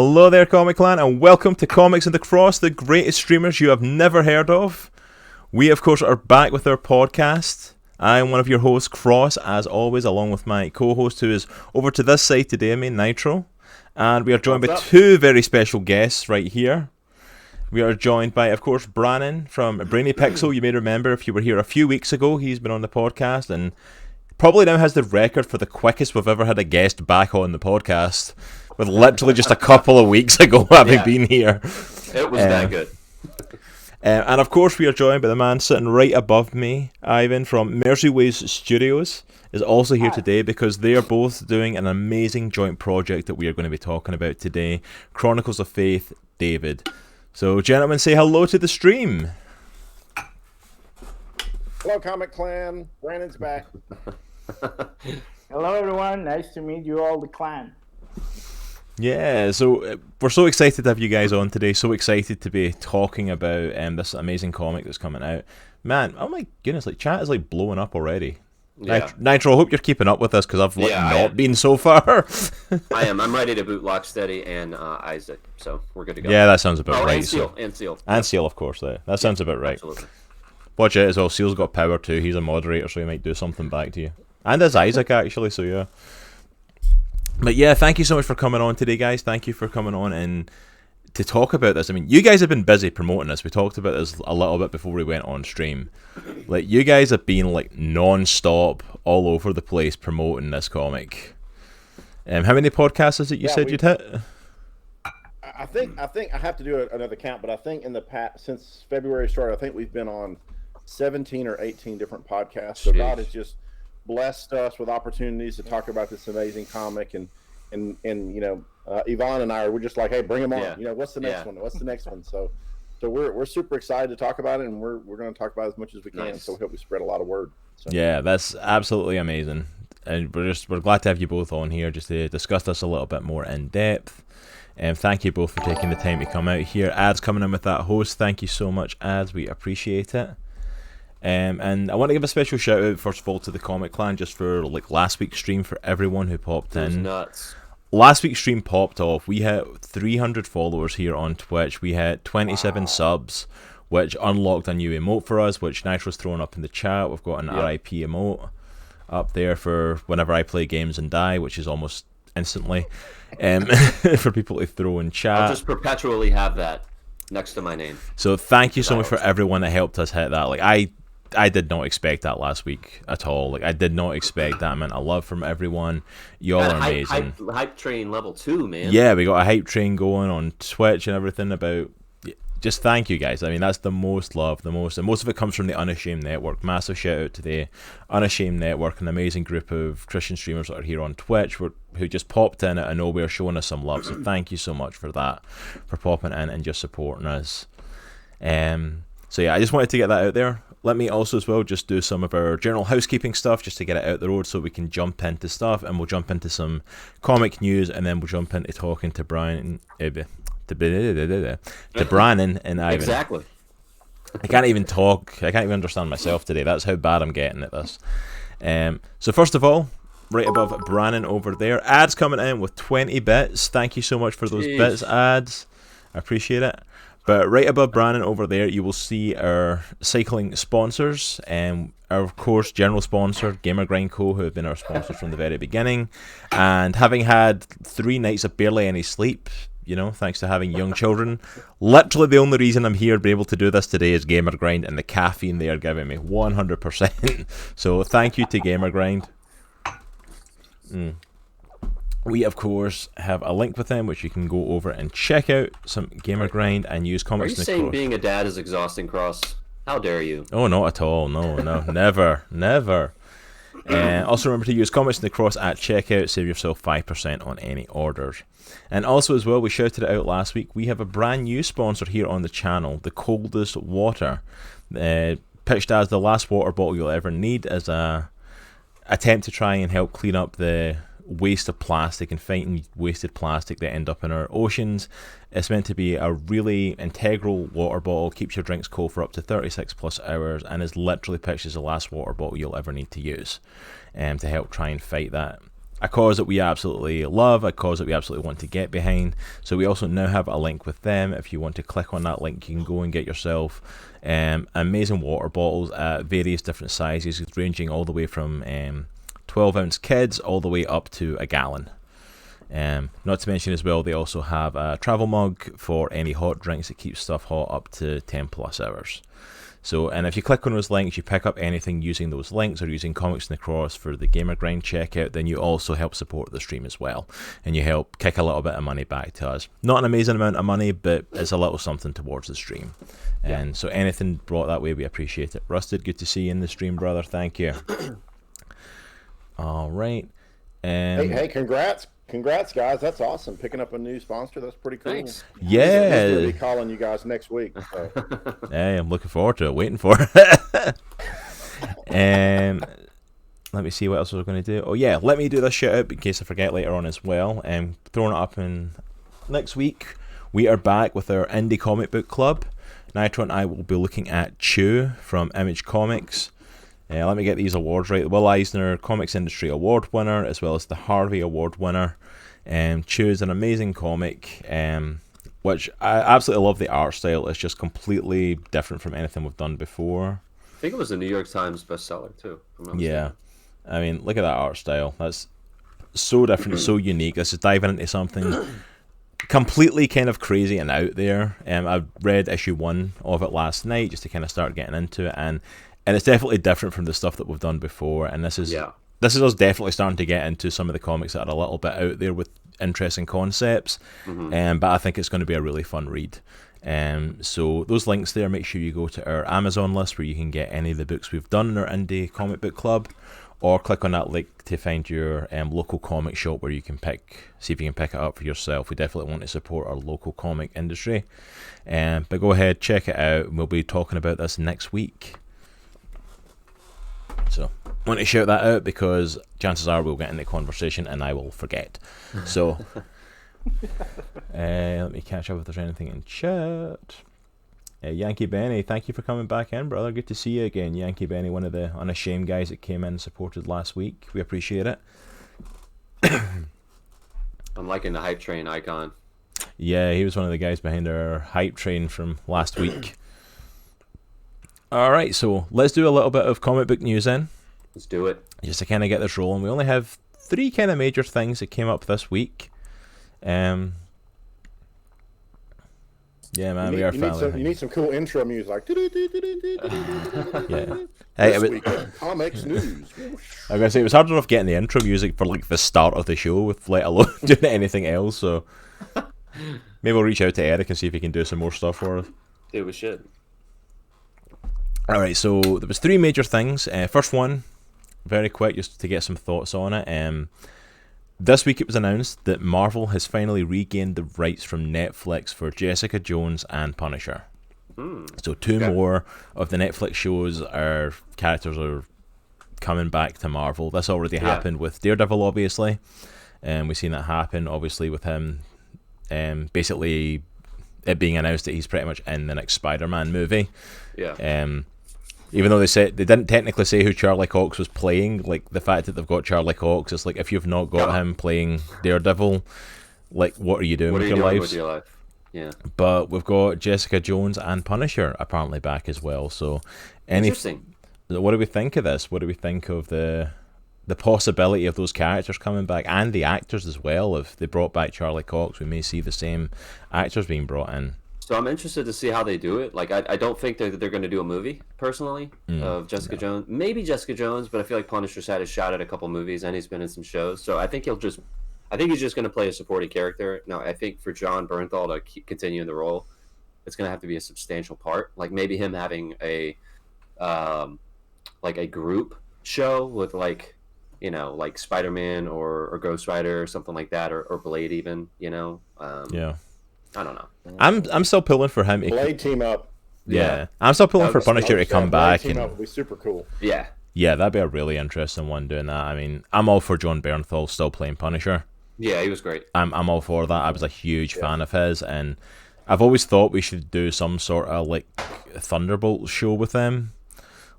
Hello there, Comic Clan, and welcome to Comics and the Cross, the greatest streamers you have never heard of. We, of course, are back with our podcast. I am one of your hosts, Cross, as always, along with my co-host, who is over to this side today, Nitro. And we are joined by two very special guests right here. We are joined by, of course, Brannon from Brainy Pixel. You may remember if you were here a few weeks ago, he's been on the podcast and probably now has the record for the quickest we've ever had a guest back on the podcast, with literally just a couple of weeks ago having been here. It was that good. And of course we are joined by the man sitting right above me, Ivan from Mercyways Studios, is also here today because they are both doing an amazing joint project that we are going to be talking about today, Chronicles of Faith, David. So gentlemen, say hello to the stream. Hello, Comic Clan. Brandon's back. Hello, everyone. Nice to meet you all, the clan. Yeah, so we're so excited to have you guys on today. So excited to be talking about this amazing comic that's coming out. Man, oh my goodness, like chat is like blowing up already. Yeah. Nitro, I hope you're keeping up with us because I've not been so far. I am. I'm ready to boot Locksteady and Isaac, so we're good to go. Yeah, that sounds about right. And Seal. And Seal. And Seal, of course. That sounds about right. Absolutely. Watch out as well. Seal's got power too. He's a moderator, so he might do something back to you. And there's Isaac, actually, so yeah. But yeah, thank you so much for coming on today, guys. Thank you for coming on and to talk about this. I mean, you guys have been busy promoting this. We talked about this a little bit before we went on stream. Like, you guys have been like non-stop all over the place promoting this comic. How many podcasts is it you said you'd hit? I think I have to do another count, but I think in the past, since February started, I think we've been on 17 or 18 different podcasts. So God has just blessed us with opportunities to talk about this amazing comic, and you know, Yvonne and we're just like, hey, bring them on. Yeah. You know, what's the next one? What's the next one? So we're super excited to talk about it, and we're going to talk about it as much as we can. Nice. So we hope we spread a lot of word. So. Yeah, that's absolutely amazing, and we're glad to have you both on here just to discuss this a little bit more in depth. And thank you both for taking the time to come out here. Ads coming in with that host. Thank you so much, Ads. We appreciate it. And I want to give a special shout out first of all to the Comic Clan just for like last week's stream, for everyone who popped in. It was nuts. Last week's stream popped off. We hit 300 followers here on Twitch. We hit 27 subs, which unlocked a new emote for us, which Nitro's throwing up in the chat. We've got an RIP emote up there for whenever I play games and die, which is almost instantly, for people to throw in chat. I'll just perpetually have that next to my name. So thank you so much for everyone that helped us hit that. Like I did not expect that last week at all. Like I did not expect that amount of love from everyone. Y'all are amazing. Hype train level 2, man. Yeah, we got a hype train going on Twitch and everything about. Just thank you guys. I mean, that's the most love, and most of it comes from the Unashamed Network. Massive shout out to the Unashamed Network, an amazing group of Christian streamers that are here on Twitch who just popped in out of nowhere showing us some love. So thank you so much for that, for popping in and just supporting us. So yeah, I just wanted to get that out there. Let me also as well just do some of our general housekeeping stuff just to get it out the road so we can jump into stuff, and we'll jump into some comic news, and then we'll jump into talking to Brian. To Brannon and Ivan. Exactly. I can't even talk. I can't even understand myself today. That's how bad I'm getting at this. So first of all, right above Brannon over there, Ads coming in with 20 bits. Thank you so much for those bits, Ads. I appreciate it. But right above Brannon over there, you will see our cycling sponsors, and our, of course, general sponsor, Gamer Grind Co., who have been our sponsors from the very beginning. And having had 3 nights of barely any sleep, you know, thanks to having young children, literally the only reason I'm here to be able to do this today is Gamer Grind and the caffeine they are giving me, 100%. So thank you to Gamer Grind. We, of course, have a link with them, which you can go over and check out some Gamer Grind and use Comics. Are you saying being a dad is exhausting, Cross? How dare you? Oh, not at all. No, never. Also remember to use Comics in the Cross at checkout, save yourself 5% on any orders. And also as well, we shouted it out last week, we have a brand new sponsor here on the channel, The Coldest Water. Pitched as the last water bottle you'll ever need, as a attempt to try and help clean up the waste of plastic and fighting wasted plastic that end up in our oceans. It's meant to be a really integral water bottle, keeps your drinks cold for up to 36 plus hours, and is literally pitched as the last water bottle you'll ever need to use, to help try and fight that a cause that we absolutely love, a cause that we absolutely want to get behind. So we also now have a link with them. If you want to click on that link, you can go and get yourself amazing water bottles at various different sizes, ranging all the way from 12-ounce kids all the way up to a gallon. Not to mention as well, they also have a travel mug for any hot drinks that keeps stuff hot up to 10 plus hours. So, and if you click on those links, you pick up anything using those links or using Comics in the Cross for the Gamer Grind checkout, then you also help support the stream as well. And you help kick a little bit of money back to us. Not an amazing amount of money, but it's a little something towards the stream. Yeah. And so anything brought that way, we appreciate it. Rusted, good to see you in the stream, brother. Thank you. All right. Hey, congrats, guys. That's awesome. Picking up a new sponsor. That's pretty cool. Thanks. Yeah. He's going to be calling you guys next week. So. Hey, I'm looking forward to it. Waiting for it. Let me see what else we're going to do. Oh, yeah. Let me do this shout out in case I forget later on as well. Throwing it up in next week. We are back with our Indie Comic Book Club. Nitro and I will be looking at Chew from Image Comics. Let me get these awards right. The Will Eisner Comics Industry Award winner, as well as the Harvey Award winner. Chew is an amazing comic, which I absolutely love the art style. It's just completely different from anything we've done before. I think it was a New York Times bestseller too. If I'm not Yeah. mistaken. I mean, look at that art style. That's so different, so unique. This is diving into something completely kind of crazy and out there. I read issue 1 of it last night just to kind of start getting into it, and it's definitely different from the stuff that we've done before. And this is us definitely starting to get into some of the comics that are a little bit out there with interesting concepts. But I think it's going to be a really fun read. So those links there, make sure you go to our Amazon list where you can get any of the books we've done in our Indie Comic Book Club, or click on that link to find your local comic shop where you can see if you can pick it up for yourself. We definitely want to support our local comic industry. But go ahead, check it out. We'll be talking about this next week. So I want to shout that out because chances are we'll get in the conversation and I will forget. So let me catch up if there's anything in chat. Yankee Benny, thank you for coming back in, brother. Good to see you again. Yankee Benny, one of the unashamed guys that came in and supported last week. We appreciate it. I'm liking the hype train icon. Yeah, he was one of the guys behind our hype train from last week. All right, so let's do a little bit of comic book news then. Let's do it. Just to kind of get this rolling. We only have 3 kind of major things that came up this week. Yeah, man, we are you need some cool intro music, like. Yeah. This week in comics news. I was gonna say it was hard enough getting the intro music for like the start of the show, with let alone doing anything else. So maybe we'll reach out to Eric and see if he can do some more stuff for us. Dude, we should. All right, so there was 3 major things. First one, very quick, just to get some thoughts on it. This week it was announced that Marvel has finally regained the rights from Netflix for Jessica Jones and Punisher. So 2 more of the Netflix shows, our characters are coming back to Marvel. This already happened with Daredevil, obviously. We've seen that happen, obviously, with him. Basically, it being announced that he's pretty much in the next Spider-Man movie. Yeah. Even though they didn't technically say who Charlie Cox was playing, like the fact that they've got Charlie Cox, it's like if you've not got him playing Daredevil, like what are you doing with your lives? Yeah. But we've got Jessica Jones and Punisher apparently back as well. So, Interesting. What do we think of this? What do we think of the possibility of those characters coming back and the actors as well? If they brought back Charlie Cox, we may see the same actors being brought in. So I'm interested to see how they do it. Like, I don't think that they're going to do a movie, personally, of Jessica Jones. Maybe Jessica Jones, but I feel like Punisher's had his shot at a couple movies, and he's been in some shows. So I think he's just going to play a supporting character. Now, I think for John Bernthal to continue in the role, it's going to have to be a substantial part. Like, maybe him having a group show with, like, you know, like Spiderman or Ghost Rider or something like that, or Blade even, you know? Yeah. I don't know. I'm still pulling for him. Blade team up. Yeah. I'm still pulling for Punisher to come back. Team up would be super cool. Yeah. Yeah, that'd be a really interesting one doing that. I mean, I'm all for John Bernthal still playing Punisher. Yeah, he was great. I'm all for that. I was a huge fan of his, and I've always thought we should do some sort of like Thunderbolt show with them.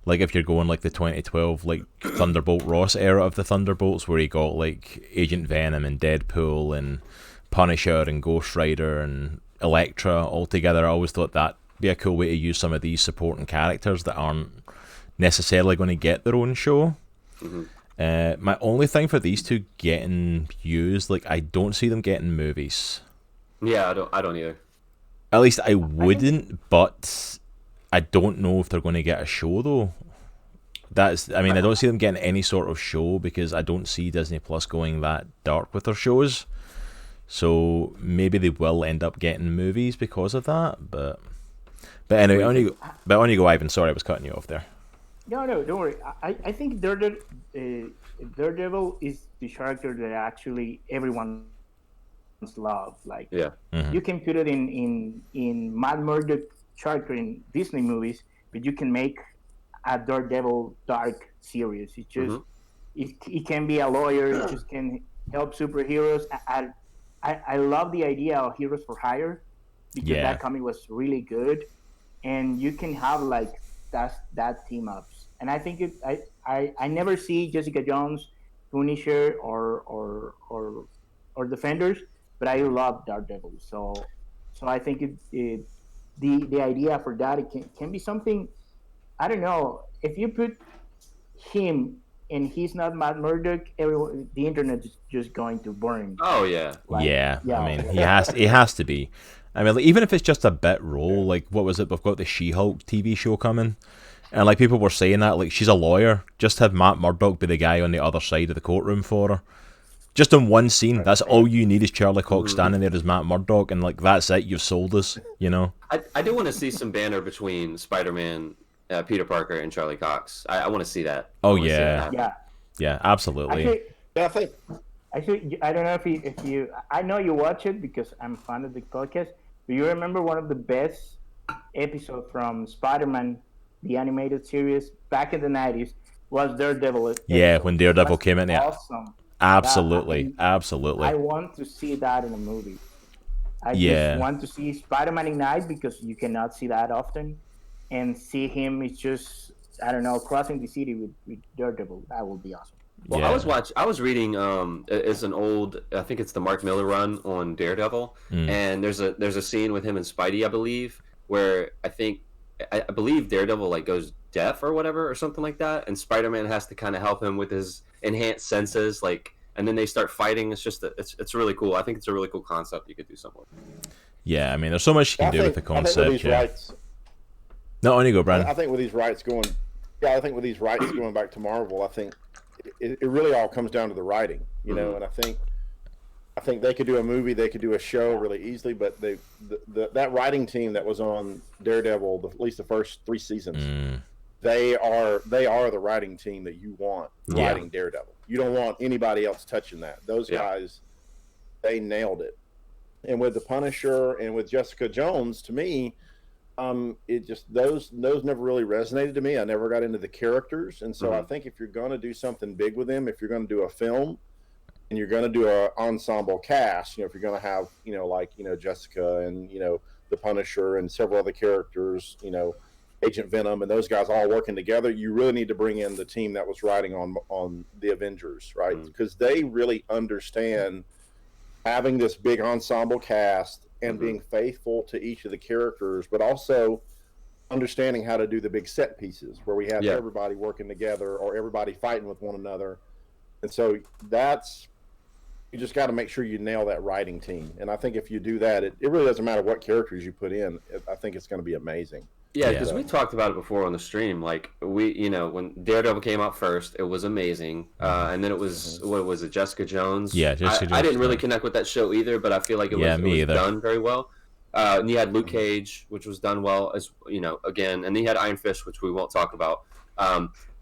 Like if you're going like the 2012 like Thunderbolt Ross era of the Thunderbolts, where he got like Agent Venom and Deadpool and Punisher and Ghost Rider and Elektra all together, I always thought that'd be a cool way to use some of these supporting characters that aren't necessarily going to get their own show. My only thing for these two getting used, like I don't see them getting movies. Yeah, I don't either. At least I wouldn't, but I don't know if they're going to get a show though. I don't see them getting any sort of show because I don't see Disney Plus going that dark with their shows. So maybe they will end up getting movies because of that. But anyway, on you go, Ivan. Sorry, I was cutting you off there. No, don't worry. I think Daredevil is the character that actually everyone's love. Like, you can put it in Matt Murdock character in Disney movies, but you can make a Daredevil dark series. It just it can be a lawyer. It just can help superheroes. I love the idea of Heroes for Hire because that comic was really good, and you can have like that team ups. And I think I never see Jessica Jones, Punisher, or Defenders, but I love Daredevil. So I think the idea for that it can be something. I don't know if you put him and he's not Matt Murdock, the internet is just going to burn. Oh yeah, yeah. I mean, he has to be. I mean, like, even if it's just a bit role, like what was it? We've got the She-Hulk TV show coming, and like people were saying that like she's a lawyer. Just have Matt Murdock be the guy on the other side of the courtroom for her. Just in one scene, that's all you need is Charlie Cox standing there as Matt Murdock, and like that's it. You've sold us, you know. I do want to see some banner between Spider-Man, Peter Parker, and Charlie Cox. I want to see that. Oh yeah, absolutely. Actually, I don't know if you. I know you watch it because I'm a fan of the podcast. Do you remember one of the best episodes from Spider-Man, the animated series back in the 90s? Was Daredevil? Yeah, when Daredevil came in, awesome. Absolutely. I want to see that in a movie. I just want to see Spider-Man Ignite because you cannot see that often, and see him. It's just crossing the city with Daredevil. That would be awesome. Well, I was reading. It's an old. I think it's the Mark Miller run on Daredevil, and there's a scene with him and Spidey, I believe, where I believe Daredevil like goes deaf or whatever or something like that, and Spider-Man has to kind of help him with his enhanced senses, like, and then they start fighting. It's just it's really cool. I think it's a really cool concept you could do something with. Yeah, I mean, there's so much you can do with the concept. Rights, no, on you go, Brandon. I think with these rights going back to Marvel, I think it really all comes down to the writing, you know. And I think they could do a movie, they could do a show really easily, but that writing team that was on Daredevil, at least the first 3 seasons, they are the writing team that you want writing Daredevil. You don't want anybody else touching that. Those guys, they nailed it. And with the Punisher and with Jessica Jones, to me, it just those never really resonated to me. I never got into the characters, and so I think if you're going to do something big with them, if you're going to do a film, and you're going to do an ensemble cast, if you're going to have Jessica and the Punisher and several other characters, Agent Venom and those guys all working together, you really need to bring in the team that was writing on the Avengers, right? Because they really understand having this big ensemble cast and being faithful to each of the characters, but also understanding how to do the big set pieces where we have everybody working together or everybody fighting with one another. And so you just got to make sure you nail that writing team. And I think if you do that, it really doesn't matter what characters you put in. I think it's going to be amazing. Yeah, because we talked about it before on the stream. Like, when Daredevil came out first, it was amazing. And then it was, what was it, Jessica Jones? Yeah, Jessica Jones. I didn't really connect with that show either, but I feel like it was done very well. And you had Luke Cage, which was done well, as again. And then you had Iron Fist, which we won't talk about.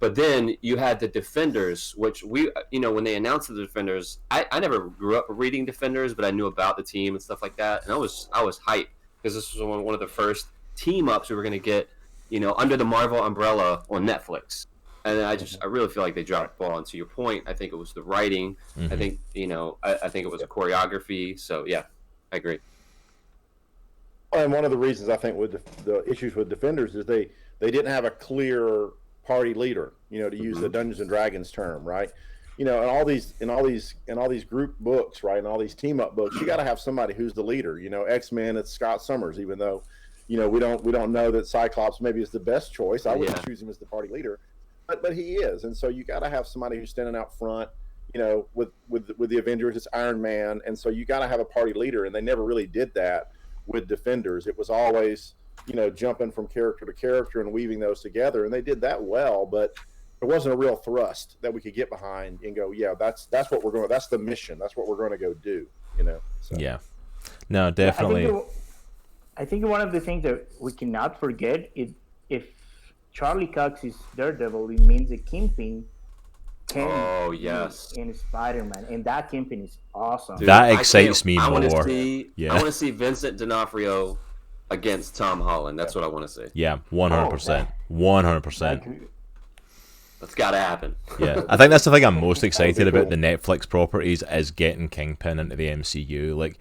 But then you had the Defenders, which when they announced the Defenders, I never grew up reading Defenders, but I knew about the team and stuff like that. And I was hyped because this was one of the first team ups we were going to get, under the Marvel umbrella on Netflix. And I really feel like they dropped the ball. And to your point, I think it was the writing. I think, I think it was a choreography. So yeah, I agree. And one of the reasons I think with the issues with Defenders is they didn't have a clear party leader, to use the Dungeons and Dragons term, right? And all these group books, right, and all these team up books, you got to have somebody who's the leader. X-Men, it's Scott Summers, even though we don't know that Cyclops maybe is the best choice. I wouldn't choose him as the party leader, but he is, and so you got to have somebody who's standing out front. With the Avengers, it's Iron Man, and so you got to have a party leader, and they never really did that with Defenders. It was always jumping from character to character and weaving those together, and they did that well, but there wasn't a real thrust that we could get behind and go, yeah, that's what we're going. That's the mission. That's what we're going to go do. So. Yeah, no, definitely. I think one of the things that we cannot forget is if Charlie Cox is Daredevil, it means the Kingpin can in Spiderman, and that Kingpin is awesome. Dude, that excites me more. I want to see Vincent D'Onofrio against Tom Holland. That's what I want to see. Yeah, 100%. 100%. That's got to happen. Yeah, I think that's the thing I'm most excited about the Netflix properties is getting Kingpin into the MCU. Like,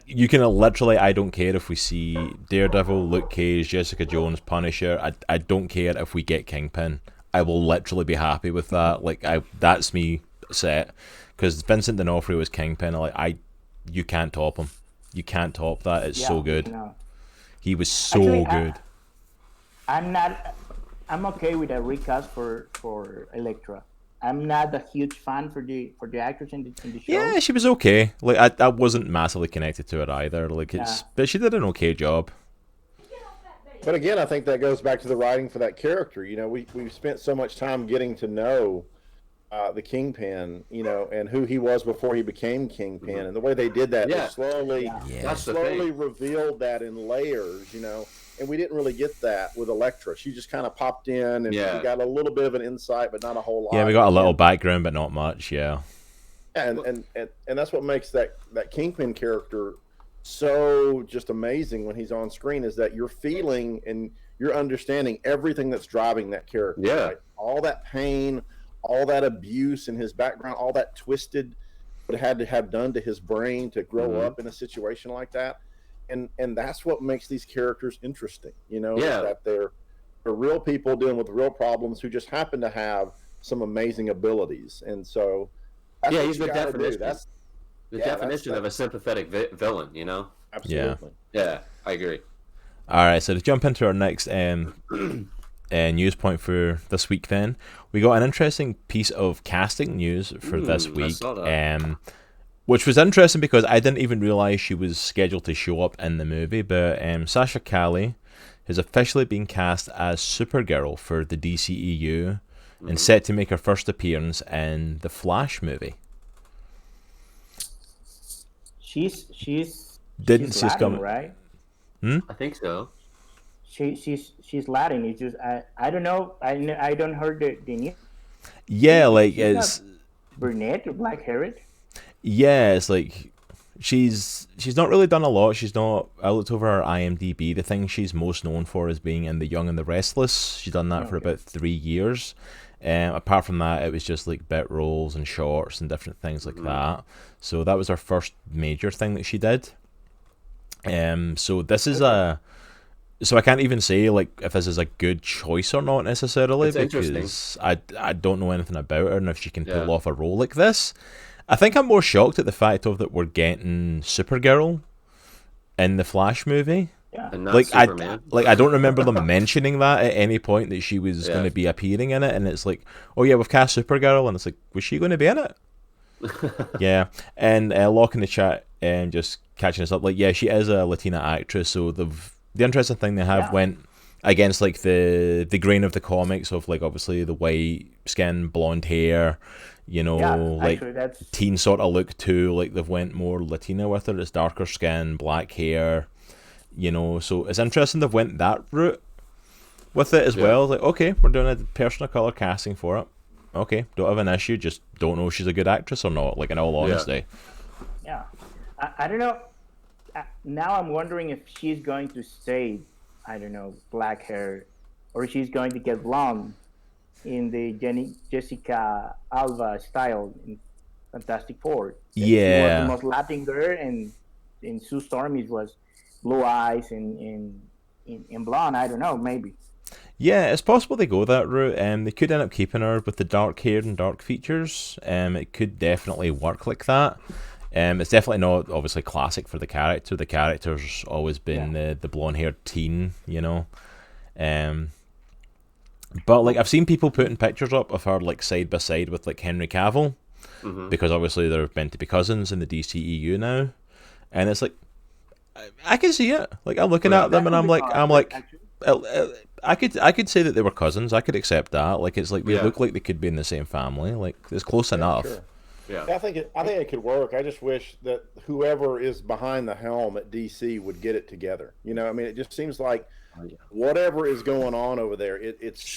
you can literally, I don't care if we see Daredevil, Luke Cage, Jessica Jones, Punisher. I don't care if we get Kingpin. I will literally be happy with that. Like, that's me set. Because Vincent D'Onofrio is Kingpin. You can't top him. You can't top that. It's so good. No. He was so good. I'm okay with a recast for Elektra. I'm not a huge fan for the actress in the show. Yeah, she was okay. Like, I wasn't massively connected to it either. But she did an okay job. But again, I think that goes back to the writing for that character. We've spent so much time getting to know the Kingpin, and who he was before he became Kingpin, and the way they did that, they slowly revealed that in layers, and we didn't really get that with Elektra. She just kind of popped in, and we got a little bit of an insight, but not a whole lot. Yeah, we got a little background, but not much. Yeah, and that's what makes that Kingpin character so just amazing when he's on screen, is that you're feeling and you're understanding everything that's driving that character. Yeah, right? All that pain, all that abuse in his background, all that twisted what it had to have done to his brain to grow up in a situation like that. And that's what makes these characters interesting, that they're real people dealing with real problems who just happen to have some amazing abilities. And so that's he's the definition. That's the definition of a sympathetic villain, Absolutely. Yeah, I agree. All right, so to jump into our next news point for this week, then we got an interesting piece of casting news for this week, which was interesting because I didn't even realize she was scheduled to show up in the movie. But Sasha Calle has officially been cast as Supergirl for the DCEU and set to make her first appearance in the Flash movie. She's Latin, right? I think so. She's Latin. It's just I don't know. I don't heard the news. Yeah, like it's brunette or black haired. Yeah, it's like she's not really done a lot. She's not. I looked over her IMDb. The thing she's most known for is being in The Young and the Restless. She's done that for about 3 years. Apart from that, it was just like bit roles and shorts and different things like that. So that was her first major thing that she did. So this is so I can't even say like if this is a good choice or not necessarily, because I don't know anything about her and if she can pull off a role like this. I think I'm more shocked at the fact of that we're getting Supergirl in the Flash movie. Yeah. And not Superman. I don't remember them mentioning that at any point that she was going to be appearing in it, and it's like, oh yeah, we've cast Supergirl, and it's like, was she going to be in it? Yeah, and Locke in the chat just catching us up, like, yeah, she is a Latina actress, so the interesting thing they have went against like the grain of the comics of like obviously the white skin, blonde hair, like actually, teen sort of look too, like they've went more Latina with her. It's darker skin, black hair, so it's interesting they've went that route with it as well. Like, okay, we're doing a person of color casting for it. Okay, don't have an issue, just don't know if she's a good actress or not, like in all honesty. Yeah. I don't know. Now I'm wondering if she's going to stay, I don't know, black hair, or she's going to get blonde in the Jessica Alba style in Fantastic Four. She was the most Latin girl, and in Sue Storm it was blue eyes and blonde. I don't know, maybe. Yeah, it's possible they go that route. They could end up keeping her with the dark hair and dark features. It could definitely work like that. It's definitely not obviously classic for the character. The character's always been the blonde-haired teen, you know. But like I've seen people putting pictures up of her like side by side with like Henry Cavill, because obviously they're meant to be cousins in the DCEU now, and it's like I can see it. Like I'm looking at them and I'm like I could say that they were cousins. I could accept that. Like it's like they look like they could be in the same family. Like it's close enough. Sure. Yeah, I think it could work. I just wish that whoever is behind the helm at DC would get it together. You know, I mean, it just seems like whatever is going on over there, it's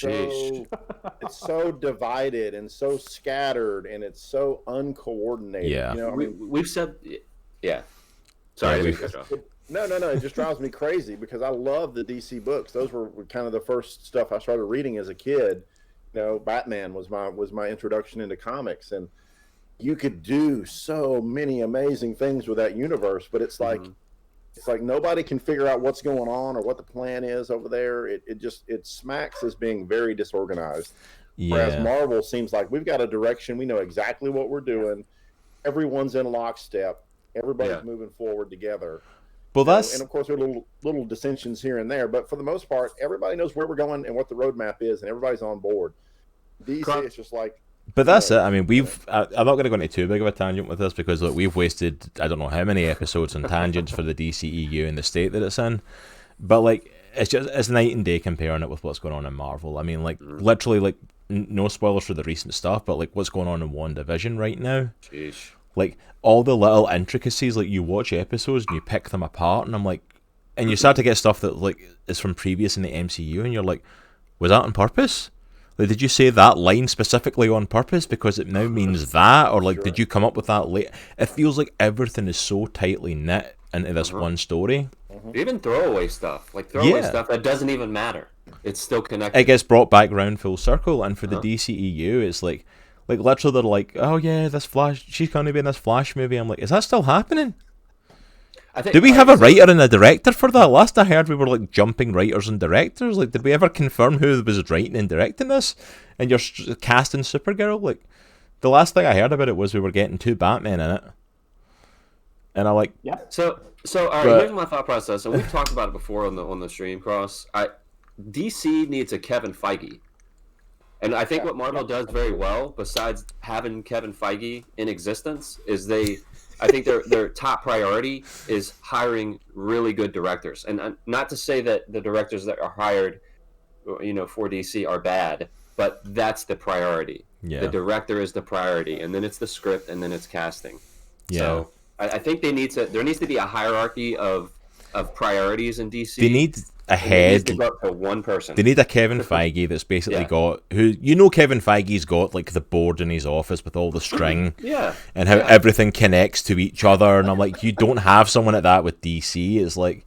so divided and so scattered and it's so uncoordinated. Yeah, you know, we've said, Sorry, No. It just drives me crazy because I love the DC books. Those were kind of the first stuff I started reading as a kid. You know, Batman was my introduction into comics, and you could do so many amazing things with that universe, but it's like nobody can figure out what's going on or what the plan is over there. It smacks as being very disorganized. Yeah. Whereas Marvel seems like we've got a direction, we know exactly what we're doing. Everyone's in lockstep. Everybody's moving forward together. Well, and of course there are little dissensions here and there, but for the most part, everybody knows where we're going and what the roadmap is, and everybody's on board. DC is just like. But that's it. I mean, I'm not going to go into too big of a tangent with this because look, we've wasted I don't know how many episodes on tangents for the DCEU and the state that it's in. But like, it's night and day comparing it with what's going on in Marvel. I mean, like literally, like no spoilers for the recent stuff, but like what's going on in WandaVision right now. Jeez. Like all the little intricacies, like you watch episodes and you pick them apart, and I'm like, and you start to get stuff that like is from previous in the MCU, and you're like, was that on purpose? Like, did you say that line specifically on purpose because it now means that, or like, did you come up with that late? It feels like everything is so tightly knit into this one story. Even throwaway stuff, stuff that doesn't even matter. It's still connected. It gets brought back round full circle, and for the DCEU, it's like literally they're like, oh yeah, this Flash, she's going to be in this Flash movie. I'm like, is that still happening? Do we have a writer and a director for that? Last I heard, we were like jumping writers and directors. Like, did we ever confirm who was writing and directing this? And you're casting Supergirl. Like, the last thing I heard about it was we were getting 2 Batmen in it. And I like, yeah. So all right, here's my thought process. And we've talked about it before on the stream, Cross. DC needs a Kevin Feige. And I think what Marvel does very well, besides having Kevin Feige in existence, is I think their top priority is hiring really good directors. And not to say that the directors that are hired, for DC are bad, but that's the priority. Yeah. The director is the priority, and then it's the script, and then it's casting. Yeah. So I think there needs to be a hierarchy of priorities in DC. They need a head. To go up to one person. They need a Kevin Feige that's basically got Kevin Feige's got like the board in his office with all the string, and how everything connects to each other. And I'm like, you don't have someone like that with DC. It's like,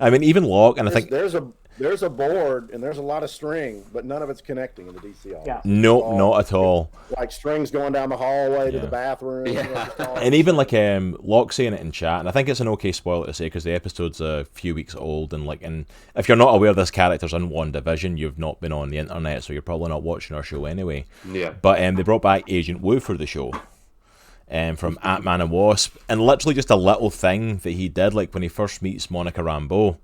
I mean, even Locke, and I think there's a board and there's a lot of string, but none of it's connecting in the DC office. Yeah. Nope, not at all. Like strings going down the hallway to the bathroom. Yeah. And even like Locke saying it in chat, and I think it's an okay spoiler to say because the episode's a few weeks old, and if you're not aware this character's in WandaVision, you've not been on the internet, so you're probably not watching our show anyway. Yeah. But they brought back Agent Wu for the show. From Ant-Man and Wasp, and literally just a little thing that he did, like when he first meets Monica Rambeau,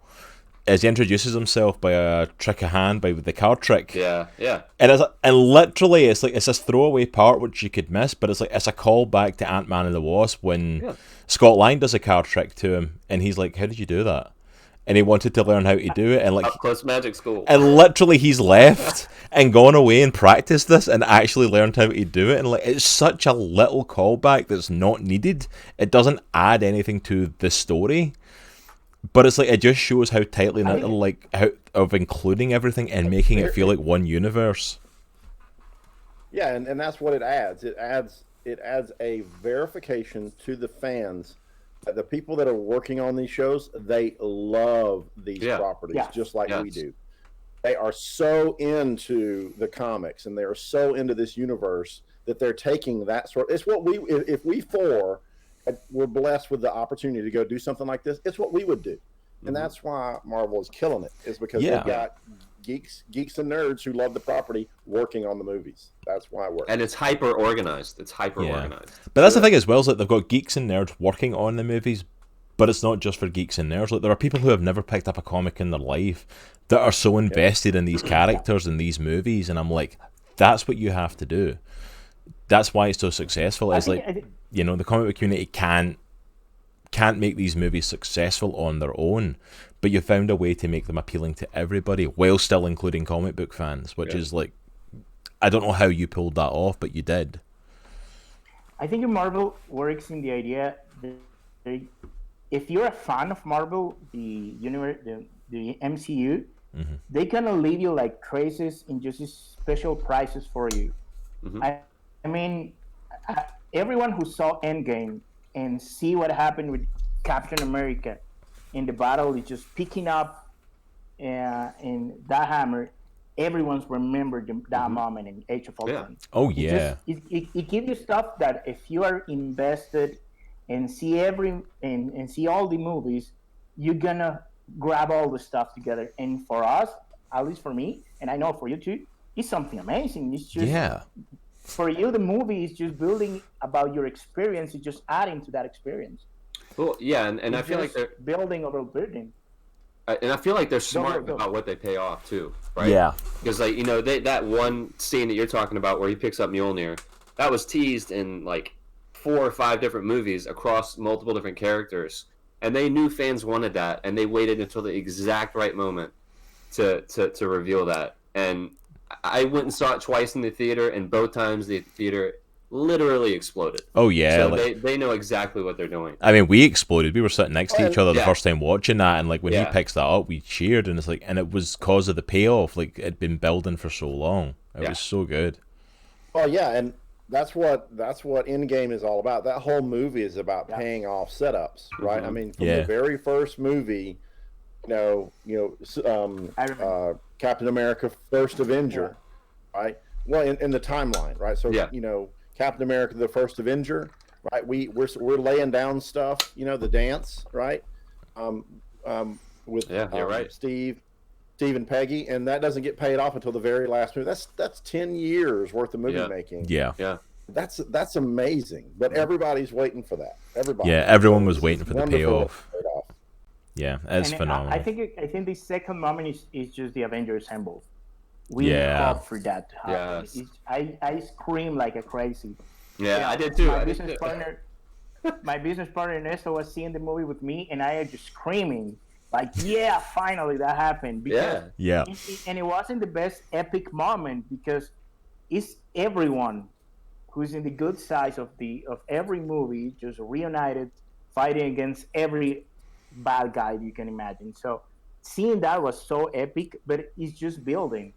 is he introduces himself by a trick of hand, by the card trick. Yeah. And literally, it's this throwaway part which you could miss, but it's a callback to Ant-Man and the Wasp when Scott Lang does a card trick to him, and he's like, "How did you do that?" And he wanted to learn how to do it, and like up close magic school. And literally, he's left and gone away and practiced this and actually learned how to do it. And like, it's such a little callback that's not needed. It doesn't add anything to the story. But it's like it just shows how tightly knit, like how of including everything and making it feel like one universe. Yeah, and that's what it adds. It adds a verification to the fans that the people that are working on these shows, they love these properties just like we do. They are so into the comics and they are so into this universe that they're taking that sort. It's what if we four we're blessed with the opportunity to go do something like this, it's what we would do. And that's why Marvel is killing it, is because they've got geeks and nerds who love the property working on the movies. That's why it works. And it's hyper organized. But that's the thing as well, is like they've got geeks and nerds working on the movies, but it's not just for geeks and nerds. Like there are people who have never picked up a comic in their life that are so invested in these characters and these movies, and I'm like, that's what you have to do. That's why it's so successful. It's like, you know, the comic book community can't make these movies successful on their own, but you found a way to make them appealing to everybody while still including comic book fans, which is like, I don't know how you pulled that off, but you did. I think Marvel works in the idea that if you're a fan of Marvel, the universe, the MCU, they kind of leave you like traces in just special prices for you. I mean, everyone who saw Endgame and see what happened with Captain America in the battle is just picking up in that hammer. Everyone's remembered that moment in Age of Ultron. Oh yeah. It gives you stuff that if you are invested and see and see all the movies, you're gonna grab all the stuff together. And for us, at least for me, and I know for you too, it's something amazing. It's just for you, the movie is just building about your experience. It's just adding to that experience. Well, yeah, and I feel like they're building over building. And I feel like they're smart about what they pay off too, right? Yeah. Because like, you know, that one scene that you're talking about where he picks up Mjolnir, that was teased in like 4 or 5 different movies across multiple different characters, and they knew fans wanted that, and they waited until the exact right moment to reveal that. And I went and saw it twice in the theater, and both times the theater literally exploded. Oh yeah, so like, they know exactly what they're doing. I mean, we exploded. We were sitting next to each other the first time watching that, and like when he picks that up, we cheered, and it's like, and it was cause of the payoff. Like it'd been building for so long. It was so good. Oh yeah, and that's what Endgame is all about. That whole movie is about paying off setups, right? I mean, from the very first movie, Captain America, first Avenger, right? Well, in the timeline, right? So Captain America, the first Avenger, right? We're laying down stuff, the dance, right? With you're right. Steve and Peggy, and that doesn't get paid off until the very last movie. That's 10 years worth of movie making. Yeah. That's amazing. But everybody's waiting for that. Everyone was waiting for the payoff. Yeah, it's phenomenal. I think the second moment is just the Avenger assemble. We fought for that to happen. Yes. I screamed like a crazy. Yeah, I did too. My business partner Ernesto was seeing the movie with me, and I was just screaming like, finally that happened. Because and it wasn't the best epic moment because it's everyone who's in the good side of every movie just reunited, fighting against every bad guy you can imagine. So seeing that was so epic, but it's just building.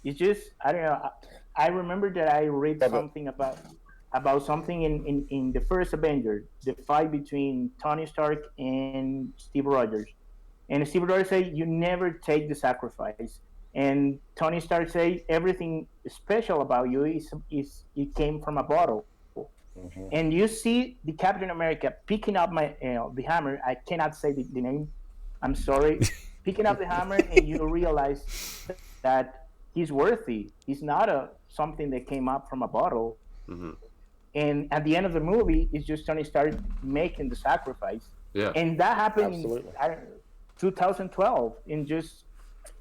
It's just, I don't know. I remember that I read something about something in the first Avenger, the fight between Tony Stark and Steve Rogers. And Steve Rogers said, "You never take the sacrifice." And Tony Stark said, "Everything special about you is it came from a bottle." Mm-hmm. And you see the Captain America picking up the hammer. I cannot say the name. I'm sorry. Picking up the hammer, and you realize that he's worthy. He's not something that came up from a bottle. Mm-hmm. And at the end of the movie, it's just Tony Stark making the sacrifice. Yeah. And that happened in 2012, in just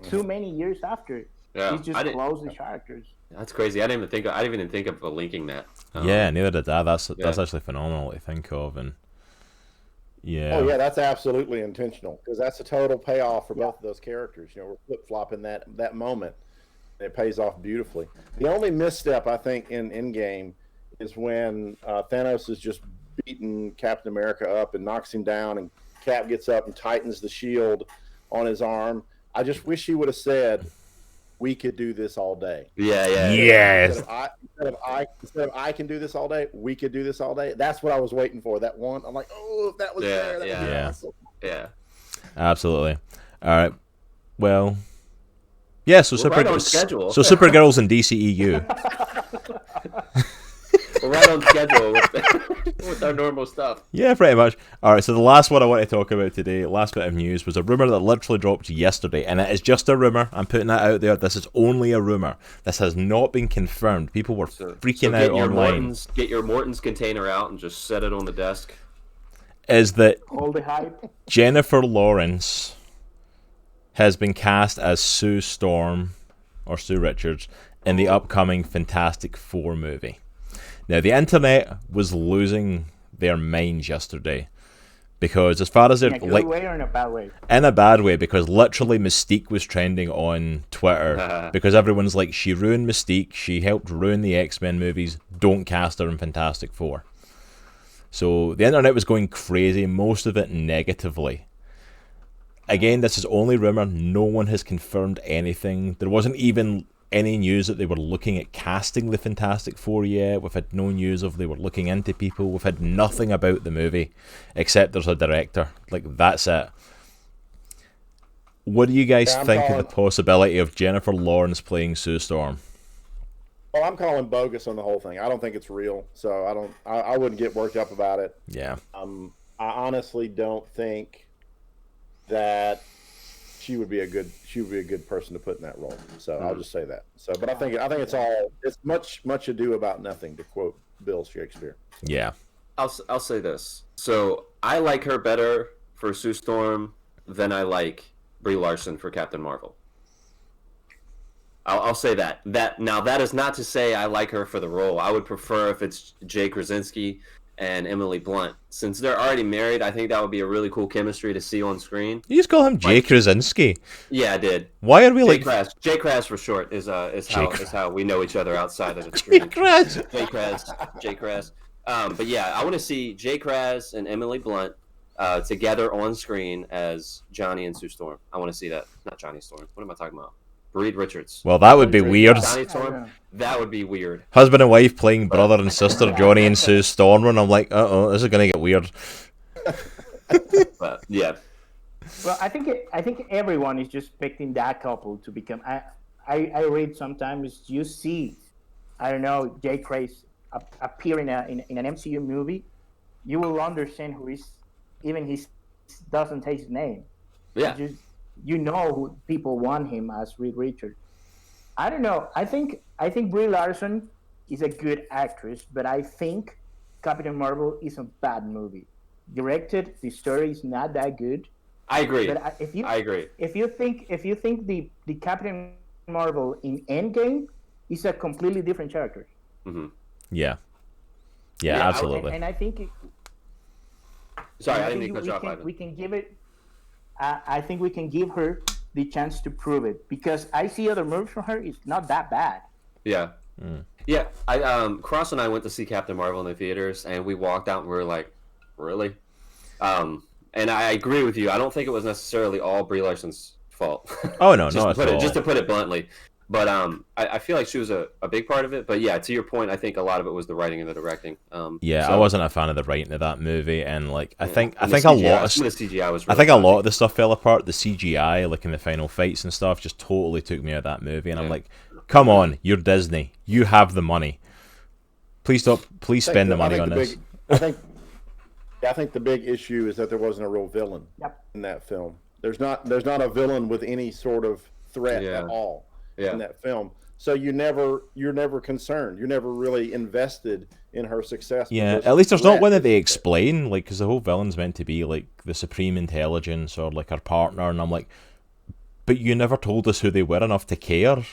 too many years after. Yeah. He just closed the characters. That's crazy. I didn't even think of linking that. Neither did I. That's actually phenomenal to think of, and that's absolutely intentional because that's a total payoff for both of those characters. We're flip flopping that moment. It pays off beautifully. The only misstep I think in Endgame is when Thanos is just beating Captain America up and knocks him down, and Cap gets up and tightens the shield on his arm. I just wish he would have said, "We could do this all day." Yes. Instead of I can do this all day, we could do this all day. That's what I was waiting for. That one. I'm like, oh, if that was there. That would be awesome. Yeah. Absolutely. All right. Well. Yeah. So We're right on schedule. So Supergirl's in DCEU. We're right on schedule with our normal stuff. Yeah, pretty much. All right, so the last one I want to talk about today, last bit of news, was a rumor that literally dropped yesterday, and it is just a rumor. I'm putting that out there. This is only a rumor. This has not been confirmed. People were freaking out online. Get your Morton's container out and just set it on the desk. Is that all the hype? Jennifer Lawrence has been cast as Sue Storm, or Sue Richards, in the upcoming Fantastic Four movie. Now, the internet was losing their minds yesterday because, as far as in a good way or in a bad way? In a bad way, because literally Mystique was trending on Twitter because everyone's like, she ruined Mystique, she helped ruin the X-Men movies, don't cast her in Fantastic Four. So the internet was going crazy, most of it negatively. Again, this is only rumor. No one has confirmed anything. There wasn't even any news that they were looking at casting the Fantastic Four yet. We've had no news of they were looking into people. We've had nothing about the movie except there's a director. Like, that's it. What do you guys think of the possibility of Jennifer Lawrence playing Sue Storm? Well, I'm calling bogus on the whole thing. I don't think it's real, so I wouldn't get worked up about it. Yeah. I honestly don't think that she would be a good person to put in that role. So I'll just say that. So, but I think it's much ado about nothing, to quote Bill Shakespeare. Yeah. I'll say this. So I like her better for Sue Storm than I like Brie Larson for Captain Marvel. I'll say that. That is not to say I like her for the role. I would prefer if it's Jay Krasinski and Emily Blunt. Since they're already married, I think that would be a really cool chemistry to see on screen. You just call him Jay Krasinski? Yeah, I did. Why are we Jay Kras for short is how we know each other outside of the screen. Jay Kras. But yeah, I want to see Jay Kras and Emily Blunt together on screen as Johnny and Sue Storm. I want to see that. Not Johnny Storm. What am I talking about? Reed Richards. Well, that would be weird. Johnny Storm? That would be weird. Husband and wife playing brother and sister, Johnny and Sue Storm, and I'm like, this is going to get weird. But, yeah. Well, I think everyone is just expecting that couple to become. I read sometimes you see, I don't know, Jay Kras appear in an MCU movie, you will understand who is, even he doesn't take his name. Yeah. You know who people want him as Reed Richards. I don't know. I think Brie Larson is a good actress, but I think Captain Marvel is a bad movie. Directed, the story is not that good. I agree. But I agree. If you think the Captain Marvel in Endgame is a completely different character. Mm-hmm. Yeah, absolutely. And I think. Sorry, I didn't mean to cut you off, Ivan. We can give it. I think we can give her the chance to prove it, because I see other movies from her. It's not that bad. Yeah. Yeah. Cross and I went to see Captain Marvel in the theaters, and we walked out and we were like, really? And I agree with you. I don't think it was necessarily all Brie Larson's fault. Oh no, just to put it bluntly. But I feel like she was a big part of it. But yeah, to your point, I think a lot of it was the writing and the directing. I wasn't a fan of the writing of that movie, and like I think a lot of CGI was. I think a lot of the stuff fell apart. The CGI, like in the final fights and stuff, just totally took me out of that movie. And I'm like, come on, you're Disney, you have the money. Please stop. Please spend the money on this. I think the big issue is that there wasn't a real villain in that film. There's not a villain with any sort of threat at all. In that film, so you're never concerned. You're never really invested in her success. Yeah, at least there's not one that they explain, like, because the whole villain's meant to be like the supreme intelligence or like her partner, and I'm like, but you never told us who they were enough to care.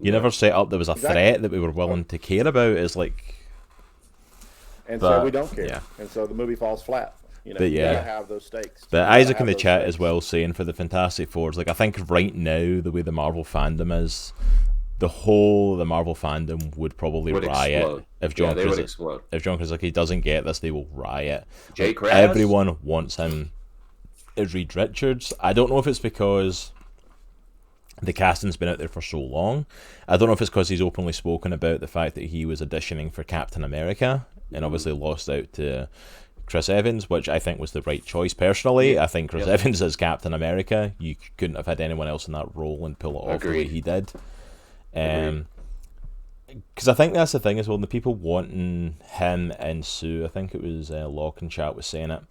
You never set up there was a threat that we were willing to care about. It's like, so we don't care, and so the movie falls flat. You know, you gotta have those stakes. But Isaac in the chat as well saying for the Fantastic Fours, like, I think right now the way the Marvel fandom is, the Marvel fandom would probably riot explode. If John Krasinski doesn't get this, they will riot. Jay Kras? Everyone wants him as Reed Richards. I don't know if it's because the casting's been out there for so long. I don't know if it's because he's openly spoken about the fact that he was auditioning for Captain America and obviously lost out to Chris Evans, which I think was the right choice personally. I think Chris Evans as Captain America, you couldn't have had anyone else in that role and pull it off the way he did. And because I think that's the thing as well. The people wanting him and Sue, I think it was Locke and chat was saying it.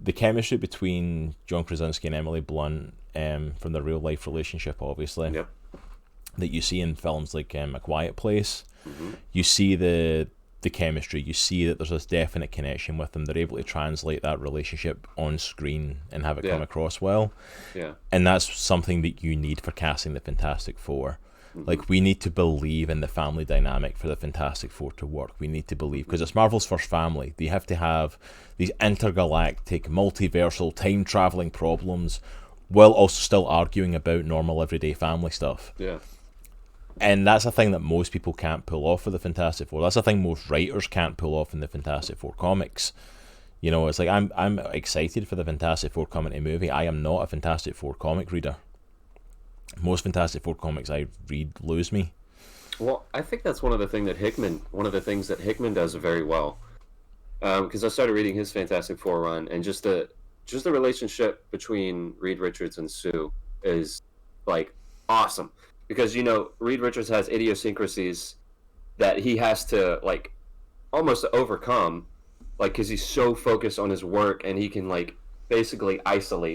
The chemistry between John Krasinski and Emily Blunt, from their real life relationship, obviously, Yep. that you see in films like A Quiet Place, you see the chemistry. You see that there's this definite connection with them. They're able to translate that relationship on screen and have it come across well. Yeah. And that's something that you need for casting the Fantastic Four. Like, we need to believe in the family dynamic for the Fantastic Four to work. We need to believe, because it's Marvel's first family. They have to have these intergalactic, multiversal, time-traveling problems while also still arguing about normal, everyday family stuff. Yeah. And that's a thing that most people can't pull off with the Fantastic Four. That's a thing most writers can't pull off in the Fantastic Four comics. You know, it's like, I'm excited for the Fantastic Four coming to movie. I am not a Fantastic Four comic reader. Most Fantastic Four comics I read lose me. Well, I think that's one of the things that Hickman does very well. Because I started reading his Fantastic Four run, and just the relationship between Reed Richards and Sue is like awesome. Because, you know, Reed Richards has idiosyncrasies that he has to like almost overcome, like, because he's so focused on his work, and he can like basically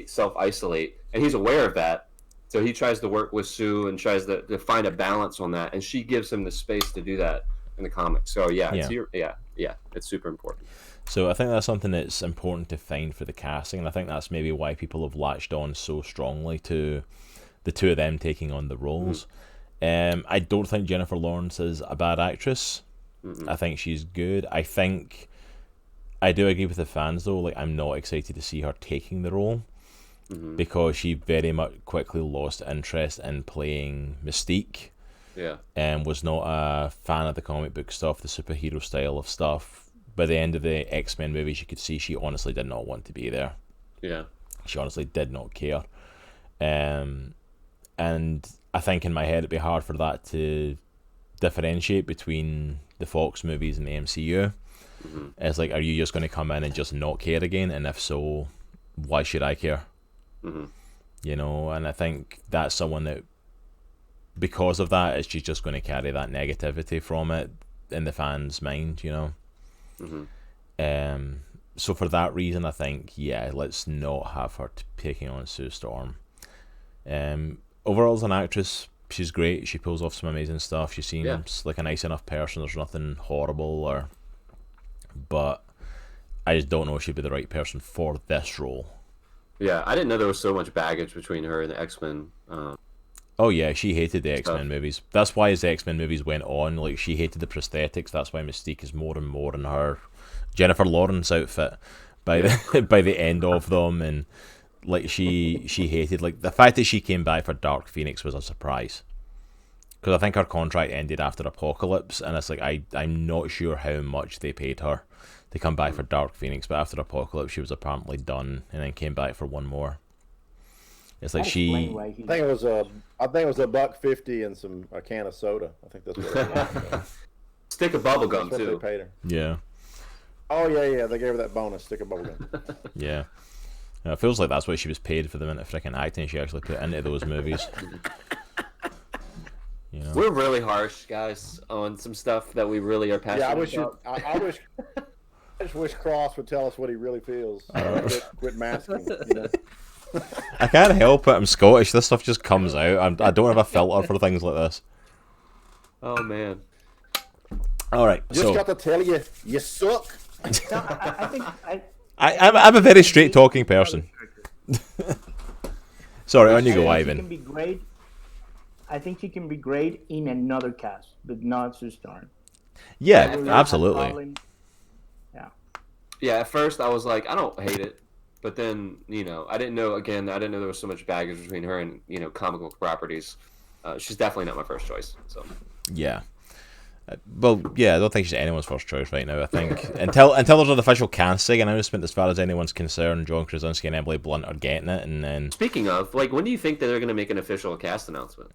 self-isolate, and he's aware of that. So he tries to work with Sue and tries to find a balance on that, and she gives him the space to do that in the comics. So it's super important. So I think that's something that's important to find for the casting, and I think that's maybe why people have latched on so strongly to the two of them taking on the roles. I don't think Jennifer Lawrence is a bad actress. I think she's good. I do agree with the fans though. Like, I'm not excited to see her taking the role. Because she very much quickly lost interest in playing Mystique. Yeah. And was not a fan of the comic book stuff, the superhero style of stuff. By the end of the X-Men movies, you could see she honestly did not want to be there. Yeah. She honestly did not care. And I think in my head it'd be hard for that to differentiate between the Fox movies and the MCU. It's like, are you just going to come in and just not care again? And if so, why should I care? You know, and I think that's someone that, because of that, is she's just going to carry that negativity from it in the fans' mind, you know. So for that reason, I think, let's not have her taking on Sue Storm. Overall, as an actress, she's great. She pulls off some amazing stuff. She seems like a nice enough person. There's nothing horrible, but I just don't know if she'd be the right person for this role. Yeah, I didn't know there was so much baggage between her and the X-Men. Oh yeah, she hated the X-Men movies. That's why as the X-Men movies went on, like, she hated the prosthetics. That's why Mystique is more and more in her Jennifer Lawrence outfit by the end of them, and like she hated, like, the fact that she came back for Dark Phoenix was a surprise, because I think her contract ended after Apocalypse, and it's like, I'm not sure how much they paid her to come back for Dark Phoenix, but after Apocalypse she was apparently done, and then came back for one more. It's like I think it was $1.50 and a can of soda. I think that's what it was. Stick of bubble gum too. They paid her. Yeah. Oh yeah. They gave her that bonus, stick of bubble gum. Yeah. It feels like that's what she was paid for the amount of freaking acting she actually put into those movies. You know? We're really harsh, guys, on some stuff that we really are passionate about. I just wish Cross would tell us what he really feels. Quit masking. You know? I can't help it. I'm Scottish. This stuff just comes out. I don't have a filter for things like this. Oh man. All right. Just got to tell you, you suck. No, I think I'm a very straight talking person. Sorry, on you go, Ivan. Can be great. I think she can be great in another cast, but not Sue Storm. Yeah, absolutely. Yeah, at first I was like, I don't hate it. But then, you know, I didn't know there was so much baggage between her and, you know, comic book properties. She's definitely not my first choice. So. Yeah. Well, yeah, I don't think she's anyone's first choice right now. I think until there's an official casting announcement, as far as anyone's concerned, John Krasinski and Emily Blunt are getting it. And then, speaking of, like, when do you think that they're going to make an official cast announcement?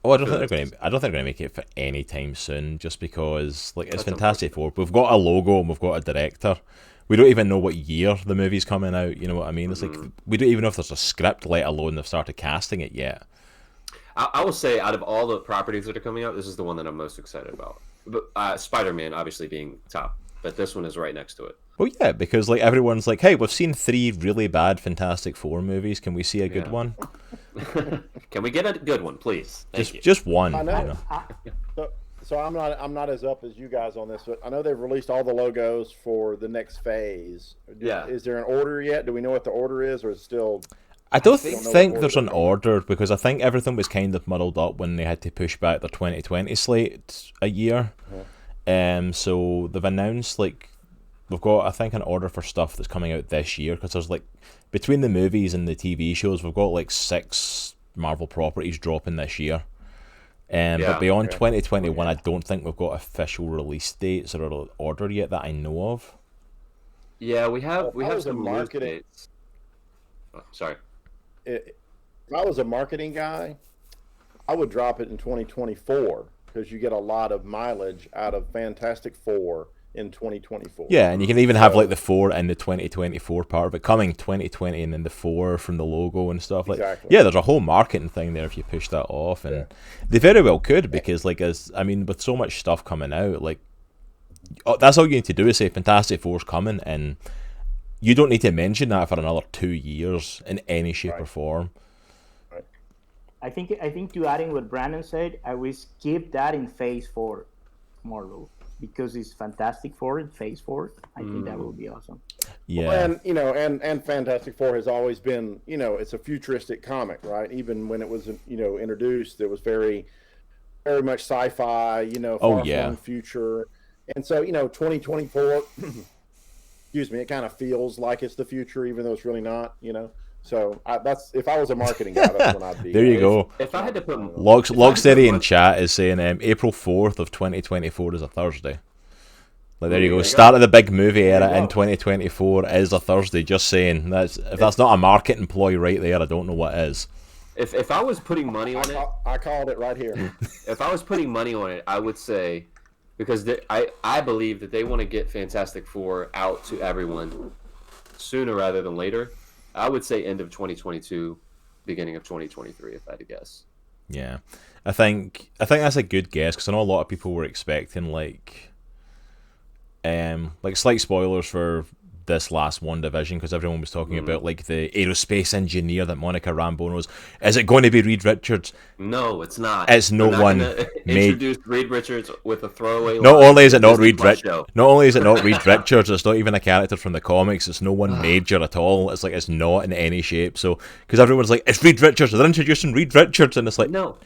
Oh, I don't think they're going to make it for any time soon. Just because, like, it's Fantastic Four. We've got a logo and we've got a director. We don't even know what year the movie's coming out. You know what I mean? It's like, we don't even know if there's a script, let alone they've started casting it yet. I will say, out of all the properties that are coming out, this is the one that I'm most excited about. But Spider-Man obviously being top, but this one is right next to it. Well, yeah, because like everyone's like, hey, we've seen 3 really bad Fantastic Four movies. Can we see a good one? Can we get a good one, please? Just one. I know. You know? So I'm not as up as you guys on this, but I know they've released all the logos for the next phase. Is there an order yet? Do we know what the order is, or is it still? I don't think there's an order, because I think everything was kind of muddled up when they had to push back their 2020 slate a year. So they've announced like we've got, I think, an order for stuff that's coming out this year, because there's like between the movies and the TV shows, we've got like 6 Marvel properties dropping this year. But beyond 2021, I don't think we've got official release dates or order yet that I know of. Yeah, we have some marketing dates. Oh, sorry. If I was a marketing guy, I would drop it in 2024 because you get a lot of mileage out of Fantastic Four in 2024. Yeah, and you can even have like the 4 in the 2024 part, but coming 2020 and then the 4 from the logo and stuff. Like, yeah, there's a whole marketing thing there if you push that off, and they very well could, because like with so much stuff coming out, like that's all you need to do is say Fantastic Four's coming, and you don't need to mention that for another 2 years in any shape or form. I think to adding what Brandon said, I will skip that in Phase 4 Marvel, because it's Fantastic Four in Phase 4. I think that will be awesome. Yeah, well, and Fantastic Four has always been, it's a futuristic comic, right? Even when it was introduced, it was very much sci-fi, far-flung future, and so 2024. Excuse me, it kind of feels like it's the future, even though it's really not, So that's, if I was a marketing guy, that's when I'd be. There you go. If I had to put Locksteady in chat is saying April 4th of 2024 is a Thursday. Like, there you go. Start of the big movie era in 2024 is a Thursday. Just saying. If that's not a marketing ploy right there, I don't know what is. If I was putting money on it, I called it right here. If I was putting money on it, I would say, because I believe that they want to get Fantastic Four out to everyone sooner rather than later. I would say end of 2022, beginning of 2023, if I had to guess. Yeah, I think that's a good guess, because I know a lot of people were expecting like slight spoilers for this last WandaVision, because everyone was talking about like the aerospace engineer that Monica Rambeau knows. Is it going to be Reed Richards? No, it's not. It's no one introduced Reed Richards with a throwaway. Not only is it not Reed Richards, it's not even a character from the comics. It's no one major at all. It's like it's not in any shape. So because everyone's like, it's Reed Richards. They're introducing Reed Richards, and it's like, no,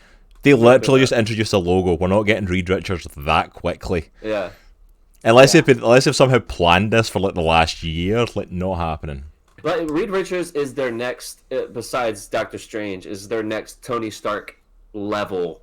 they literally just introduced a logo. We're not getting Reed Richards that quickly. Yeah. Unless they've somehow planned this for like the last year, like not happening. But Reed Richards is their next, besides Doctor Strange, is their next Tony Stark level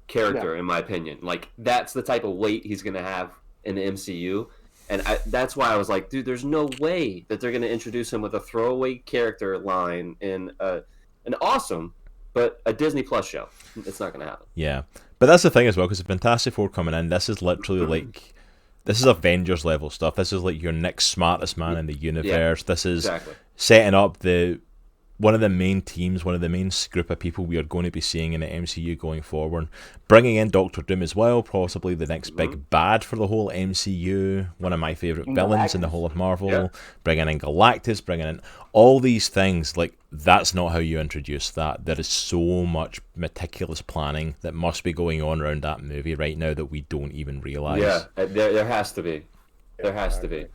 character, in my opinion. Like, that's the type of weight he's going to have in the MCU. And that's why I was like, dude, there's no way that they're going to introduce him with a throwaway character line in an awesome, but a Disney Plus show. It's not going to happen. Yeah. But that's the thing as well, because the Fantastic Four coming in, this is literally like... This is Avengers level stuff. This is like your next smartest man in the universe. This is setting up one of the main teams, one of the main group of people we are going to be seeing in the MCU going forward. Bringing in Doctor Doom as well, possibly the next big bad for the whole MCU. One of my favourite villains in the whole of Marvel. Yeah. Bringing in Galactus, bringing in all these things. Like, that's not how you introduce that. There is so much meticulous planning that must be going on around that movie right now that we don't even realise. Yeah, there has to be. There has to be.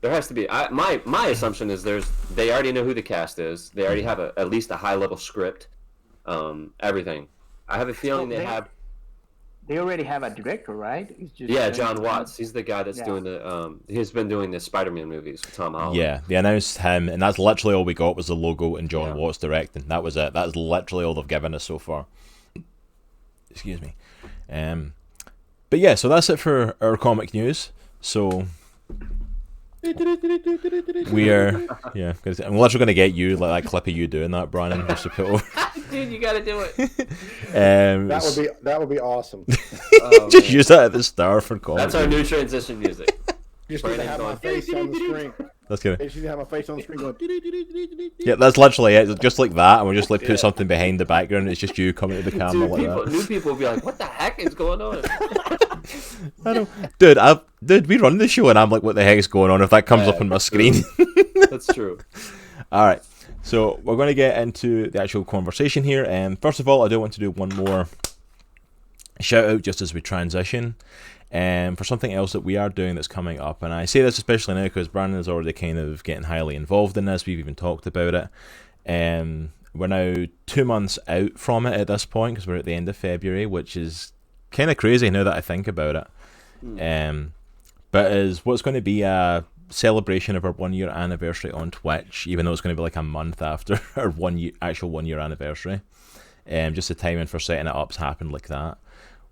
There has to be. My assumption is they already know who the cast is. They already have at least a high level script. Everything. I have a feeling they already have a director, right? It's just John Watts. He's the guy that's doing he's been doing the Spiderman movies with Tom Holland. Yeah, they announced him, and that's literally all we got was the logo and John Watts directing. That was it. That's literally all they've given us so far. Excuse me. But yeah, so that's it for our comic news. So we are, because I'm literally going to get you like that clip of you doing that, Brannon, just to put over. Dude, you got to do it. That would be awesome. Just use that at the start for comic. That's our new transition music. Just need to have my face on the screen. That's good. They just need to have my face on the screen going. Yeah, that's literally it. Just like that, and we just like put something behind the background. It's just you coming to the camera like that. New people will be like, "What the heck is going on?" I know, dude. We run the show, and I'm like, "What the heck is going on?" If that comes up on my screen. That's true. All right, so we're going to get into the actual conversation here. And first of all, I do want to do one more shout out just as we transition. For something else that we are doing that's coming up, and I say this especially now because Brandon is already kind of getting highly involved in this. We've even talked about it. We're now 2 months out from it at this point because we're at the end of February, which is kind of crazy now that I think about it. But is what's going to be a celebration of our 1 year anniversary on Twitch, even though it's going to be like a month after our 1 year anniversary. Just the timing for setting it up's happened like that.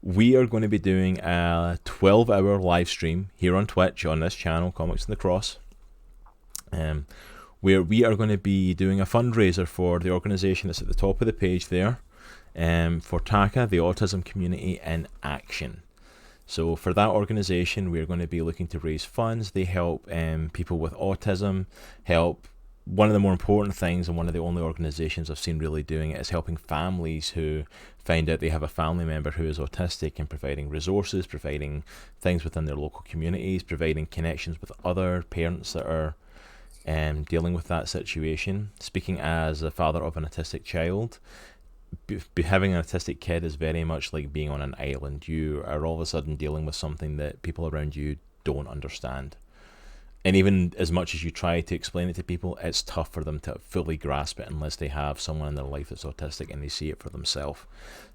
We are going to be doing a 12-hour live stream here on Twitch on this channel, Comics in the Cross, where we are going to be doing a fundraiser for the organisation that's at the top of the page there, for TACA, the Autism Community in Action. So for that organisation, we're going to be looking to raise funds. They help people with autism, help. One of the more important things, and one of the only organisations I've seen really doing it, is helping families who find out they have a family member who is autistic, and providing resources, providing things within their local communities, providing connections with other parents that are dealing with that situation. Speaking as a father of an autistic child, having an autistic kid is very much like being on an island. You are all of a sudden dealing with something that people around you don't understand. And even as much as you try to explain it to people, it's tough for them to fully grasp it unless they have someone in their life that's autistic and they see it for themselves.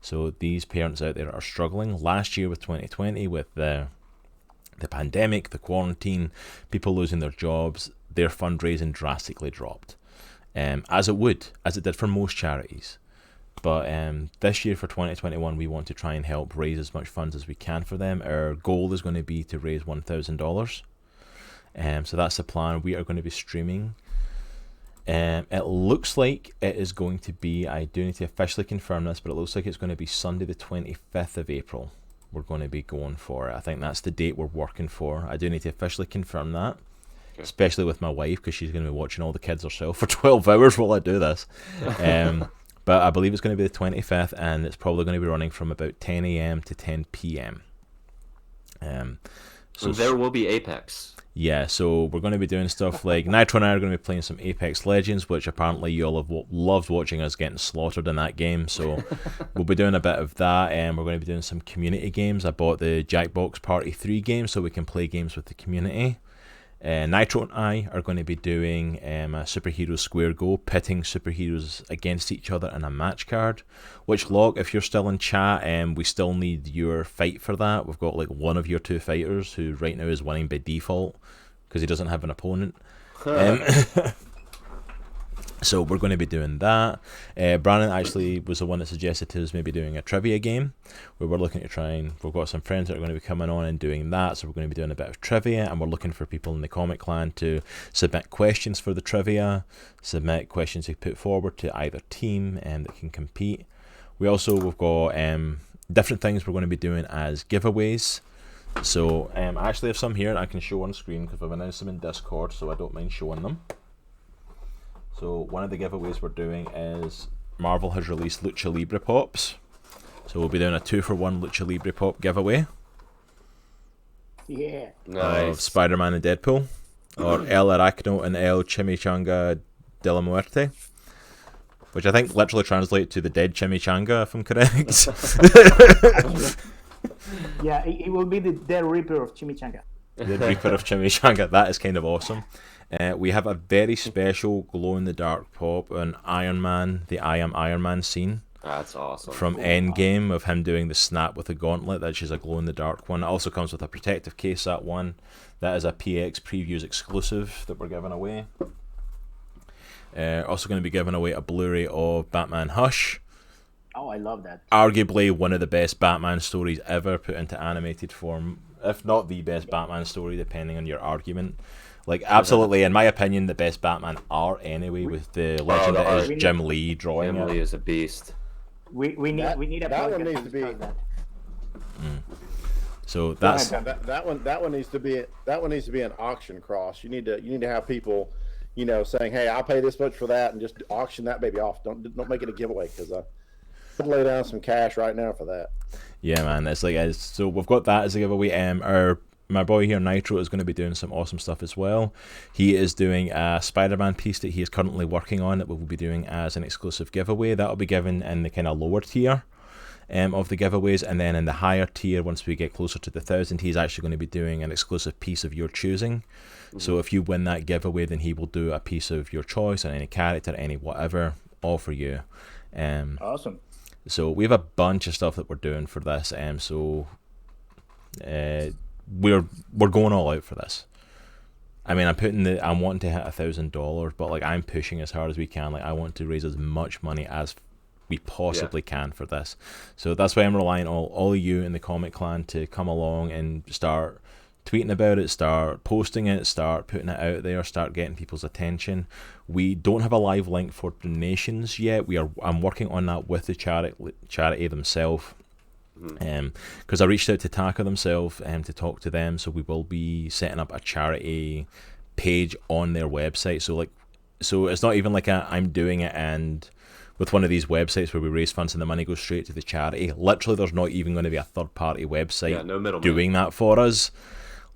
So these parents out there are struggling. Last year with 2020, with the pandemic, the quarantine, people losing their jobs, their fundraising drastically dropped. As it did for most charities. But this year for 2021, we want to try and help raise as much funds as we can for them. Our goal is going to be to raise $1,000. So that's the plan. We are going to be streaming. It looks like it is going to be, I do need to officially confirm this, but it looks like it's going to be Sunday the 25th of April. We're going to be going for it. I think that's the date we're working for. I do need to officially confirm that, especially with my wife, because she's going to be watching all the kids herself for 12 hours while I do this. But I believe it's going to be the 25th, and it's probably going to be running from about 10 a.m. to 10 p.m. So there will be Apex. Yeah, so we're going to be doing stuff like Nitro and I are going to be playing some Apex Legends, which apparently you all have loved watching us getting slaughtered in that game. So we'll be doing a bit of that, and we're going to be doing some community games. I bought the Jackbox Party 3 game so we can play games with the community. Nitro and I are going to be doing a Superhero Square Go, pitting superheroes against each other in a match card. Which, Locke, if you're still in chat, we still need your fight for that. We've got like one of your two fighters who right now is winning by default because he doesn't have an opponent. So we're going to be doing that. Brannon actually was the one that suggested to us maybe doing a trivia game where we're looking to try and, we've got some friends that are going to be coming on and doing that, so we're going to be doing a bit of trivia, and we're looking for people in the comic clan to submit questions for the trivia, submit questions they put forward to either team that can compete. We've got different things we're going to be doing as giveaways. So I actually have some here I can show on screen because I've announced them in Discord, so I don't mind showing them. So one of the giveaways we're doing is Marvel has released Lucha Libre Pops. So we'll be doing a 2-for-1 Lucha Libre Pop giveaway. Yeah. Nice. Of Spiderman and Deadpool. Or El Aracno and El Chimichanga de la Muerte. Which I think literally translates to the dead chimichanga, if I'm correct. Yeah, it will be the Dead Reaper of Chimichanga. The Reaper of Chimichanga. That is kind of awesome. We have a very special glow-in-the-dark pop on Iron Man, the I Am Iron Man scene. That's awesome. From Endgame, of him doing the snap with the gauntlet, which is a glow-in-the-dark one. It also comes with a protective case, that one. That is a PX Previews exclusive that we're giving away. Also going to be giving away a Blu-ray of Batman Hush. Oh, I love that. Arguably one of the best Batman stories ever put into animated form, if not the best Batman story, depending on your argument. Like, absolutely, in my opinion, the best Batman are anyway, with the legend that is Jim Lee drawing Jim it. Lee is a beast. We need a that one podcast needs to be. about that. So that's that one needs to be an auction, Cross. You need to have people, saying, hey, I'll pay this much for that, and just auction that baby off. Don't make it a giveaway, because I'd lay down some cash right now for that. Yeah, man. It's like so we've got that as a giveaway. My boy here, Nitro, is going to be doing some awesome stuff as well. He is doing a Spiderman piece that he is currently working on that we'll be doing as an exclusive giveaway. That'll be given in the kind of lower tier of the giveaways, and then in the higher tier, once we get closer to the 1,000, he's actually going to be doing an exclusive piece of your choosing. So if you win that giveaway, then he will do a piece of your choice, and any character, any whatever, all for you. Awesome. So we have a bunch of stuff that we're doing for this. We're going all out for this. I mean, I'm wanting to hit $1,000, but like I'm pushing as hard as we can. Like I want to raise as much money as we possibly can for this. So that's why I'm relying on all of you in the Comic Clan to come along and start tweeting about it, start posting it, start putting it out there, start getting people's attention. We don't have a live link for donations yet. I'm working on that with the charity themselves. Because I reached out to Taka themselves to talk to them, so we will be setting up a charity page on their website. So it's not even like I'm doing it and with one of these websites where we raise funds and the money goes straight to the charity. Literally, there's not even going to be a third party website doing that for us.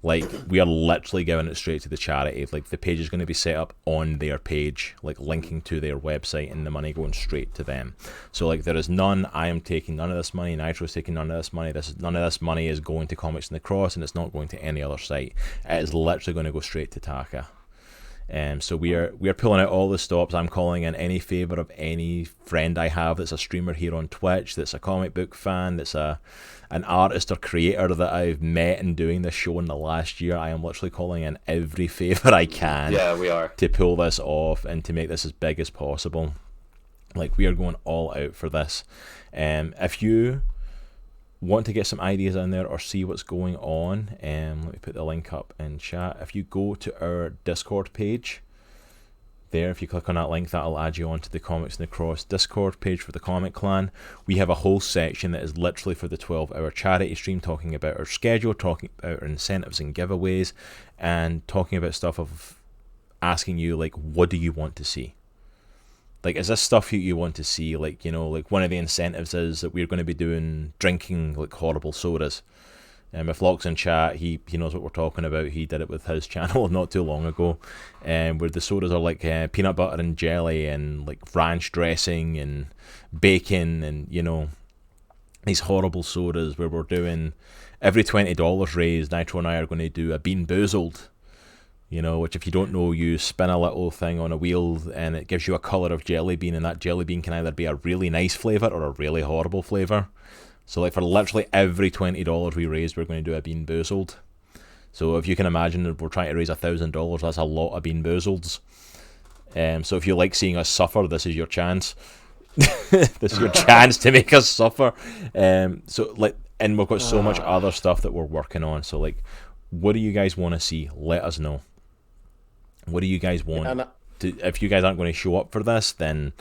Like, we are literally giving it straight to the charity. Like, the page is going to be set up on their page, like, linking to their website, and the money going straight to them. So, like, there is none. I am taking none of this money. Nitro's taking none of this money. None of this money is going to Comics in the Cross, and it's not going to any other site. It is literally going to go straight to Taka. So we are pulling out all the stops. I'm calling in any favour of any friend I have that's a streamer here on Twitch, that's a comic book fan, that's an artist or creator that I've met in doing this show in the last year. I am literally calling in every favour I can. Yeah, we are. To pull this off and to make this as big as possible. Like, we are going all out for this. If you want to get some ideas in there or see what's going on, let me put the link up in chat. If you go to our Discord page there, if you click on that link, that'll add you on to the Comics in the Cross Discord page for the Comic Clan. We have a whole section that is literally for the 12-hour charity stream, talking about our schedule, talking about our incentives and giveaways, and talking about stuff of asking you, like, what do you want to see? Like, is this stuff you want to see? Like, like one of the incentives is that we're going to be drinking, like, horrible sodas. If Locke's in chat, he knows what we're talking about. He did it with his channel not too long ago. Where the sodas are like peanut butter and jelly and, like, ranch dressing and bacon and, these horrible sodas where we're doing every $20 raised, Nitro and I are going to do a Bean Boozled. Which, if you don't know, you spin a little thing on a wheel and it gives you a colour of jelly bean, and that jelly bean can either be a really nice flavour or a really horrible flavour. So, like, for literally every $20 we raise, we're going to do a Bean Boozled. So if you can imagine, if we're trying to raise $1,000, that's a lot of Bean Boozleds. So if you like seeing us suffer, this is your chance. This is your chance to make us suffer. And we've got so much other stuff that we're working on. So, like, what do you guys want to see? Let us know. What do you guys want? If you guys aren't going to show up for this, then,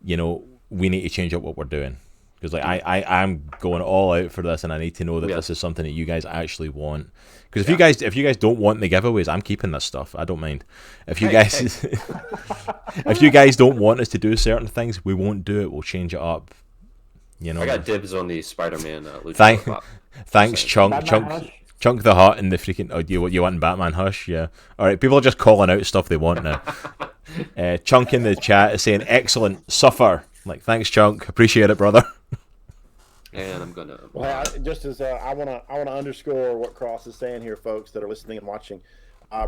we need to change up what we're doing. Because, like, I'm going all out for this, and I need to know that this is something that you guys actually want. Because if you guys don't want the giveaways, I'm keeping this stuff. I don't mind. If you guys if you guys don't want us to do certain things, we won't do it. We'll change it up. I got dibs on the Spiderman. Thanks, Chunk the Hut and the freaking... Oh, you want Batman Hush? Yeah. Alright, people are just calling out stuff they want now. Chunk in the chat is saying, excellent, suffer. Like, thanks, Chunk. Appreciate it, brother. And I'm gonna... Well, I want to underscore what Cross is saying here, folks that are listening and watching.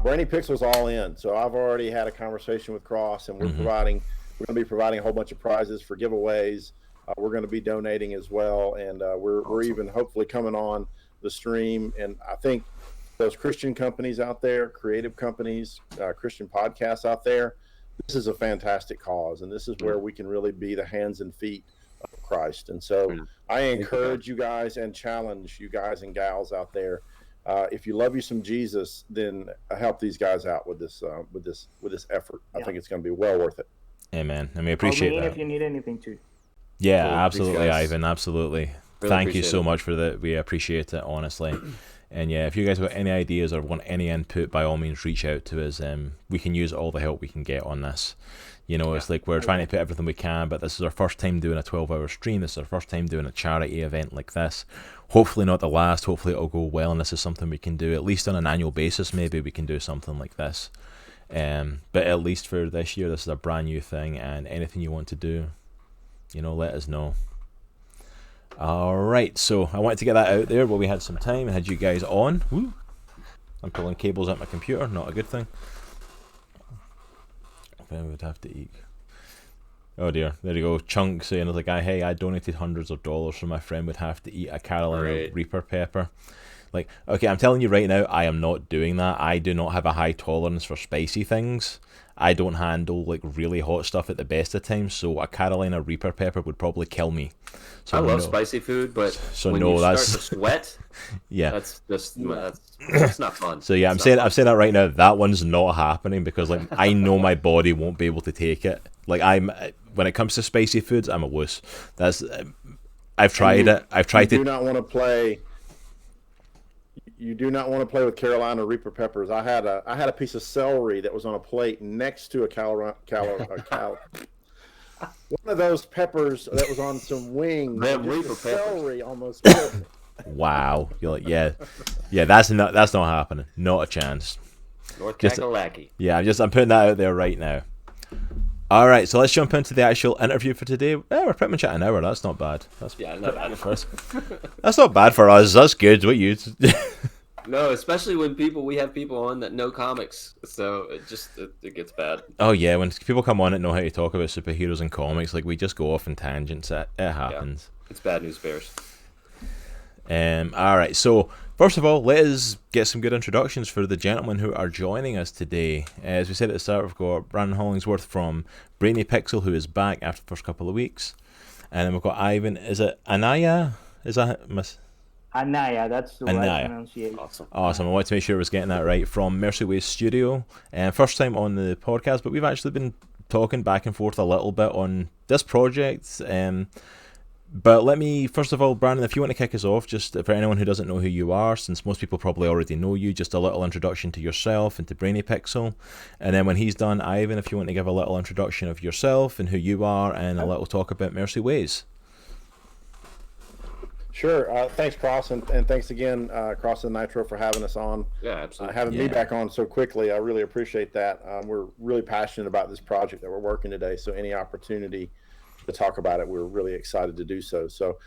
Brainy Pixel's all in. So I've already had a conversation with Cross, and we're going to be providing a whole bunch of prizes for giveaways. We're going to be donating as well, and we're even hopefully coming on the stream. And I think those Christian companies out there, creative companies, Christian podcasts out there, this is a fantastic cause, and this is where we can really be the hands and feet of Christ. And so I encourage you guys and challenge you guys and gals out there. If you love you some Jesus, then help these guys out with this effort. I think it's going to be well worth it. Amen. And we appreciate that. If you need anything too. Yeah, absolutely, Ivan. Absolutely. thank you so much for that. We appreciate it, honestly. And yeah, if you guys have got any ideas or want any input, by all means, reach out to us. We can use all the help we can get on this. It's like we're trying to put everything we can, but this is our first time doing a 12-hour stream. This is our first time doing a charity event like this. Hopefully not the last. Hopefully it'll go well, and this is something we can do, at least on an annual basis. Maybe we can do something like this. But at least for this year, this is a brand new thing, and anything you want to do, let us know. Alright, so I wanted to get that out there while we had some time and had you guys on. Woo. I'm pulling cables out my computer, not a good thing. I would have to eat. Oh dear, there you go. Chunk saying to the guy, hey, I donated hundreds of dollars so my friend would have to eat a Carolina Reaper pepper. Like, okay, I'm telling you right now, I am not doing that. I do not have a high tolerance for spicy things. I don't handle like really hot stuff at the best of times, so a Carolina Reaper pepper would probably kill me. So I love spicy food, but when you start to sweat, yeah, that's not fun. So yeah, I'm saying that right now. That one's not happening because like I know my body won't be able to take it. Like when it comes to spicy foods, I'm a wuss. I've tried it. I've tried to. You do not want to play. You do not want to play with Carolina Reaper peppers. I had a piece of celery that was on a plate next to one of those peppers that was on some wings. Reaper celery almost killed me. Wow, you're like, yeah, that's not happening. Not a chance. North Kakalaki. Yeah, I'm putting that out there right now. All right, so let's jump into the actual interview for today. We're pretty much at an hour. That's not bad. Not bad for us. That's not bad for us. That's good. What you? No, especially when we have people on that know comics, so it gets bad. Oh yeah, when people come on that know how to talk about superheroes and comics, like we just go off in tangents. It happens. Yeah, it's bad news bears. All right, so first of all, let us get some good introductions for the gentlemen who are joining us today. As we said at the start, we've got Brannon Hollingsworth from Brainy Pixel, who is back after the first couple of weeks. And then we've got Ivan. Is it Anaya? Is that Miss? Anaya, that's the right pronunciation. Awesome. I wanted to make sure I was getting that right. From Mercyways Studio. First time on the podcast, but we've actually been talking back and forth a little bit on this project. But let me, first of all, Brandon, if you want to kick us off, just for anyone who doesn't know who you are, since most people probably already know you, just a little introduction to yourself and to Brainy Pixel. And then when he's done, Ivan, if you want to give a little introduction of yourself and who you are and a little talk about Mercyways. Sure. Thanks, Cross, and thanks again, Cross and Nitro, for having us on. Yeah, absolutely. Having me back on so quickly, I really appreciate that. We're really passionate about this project that we're working today, so any opportunity to talk about it, we're really excited to do so. So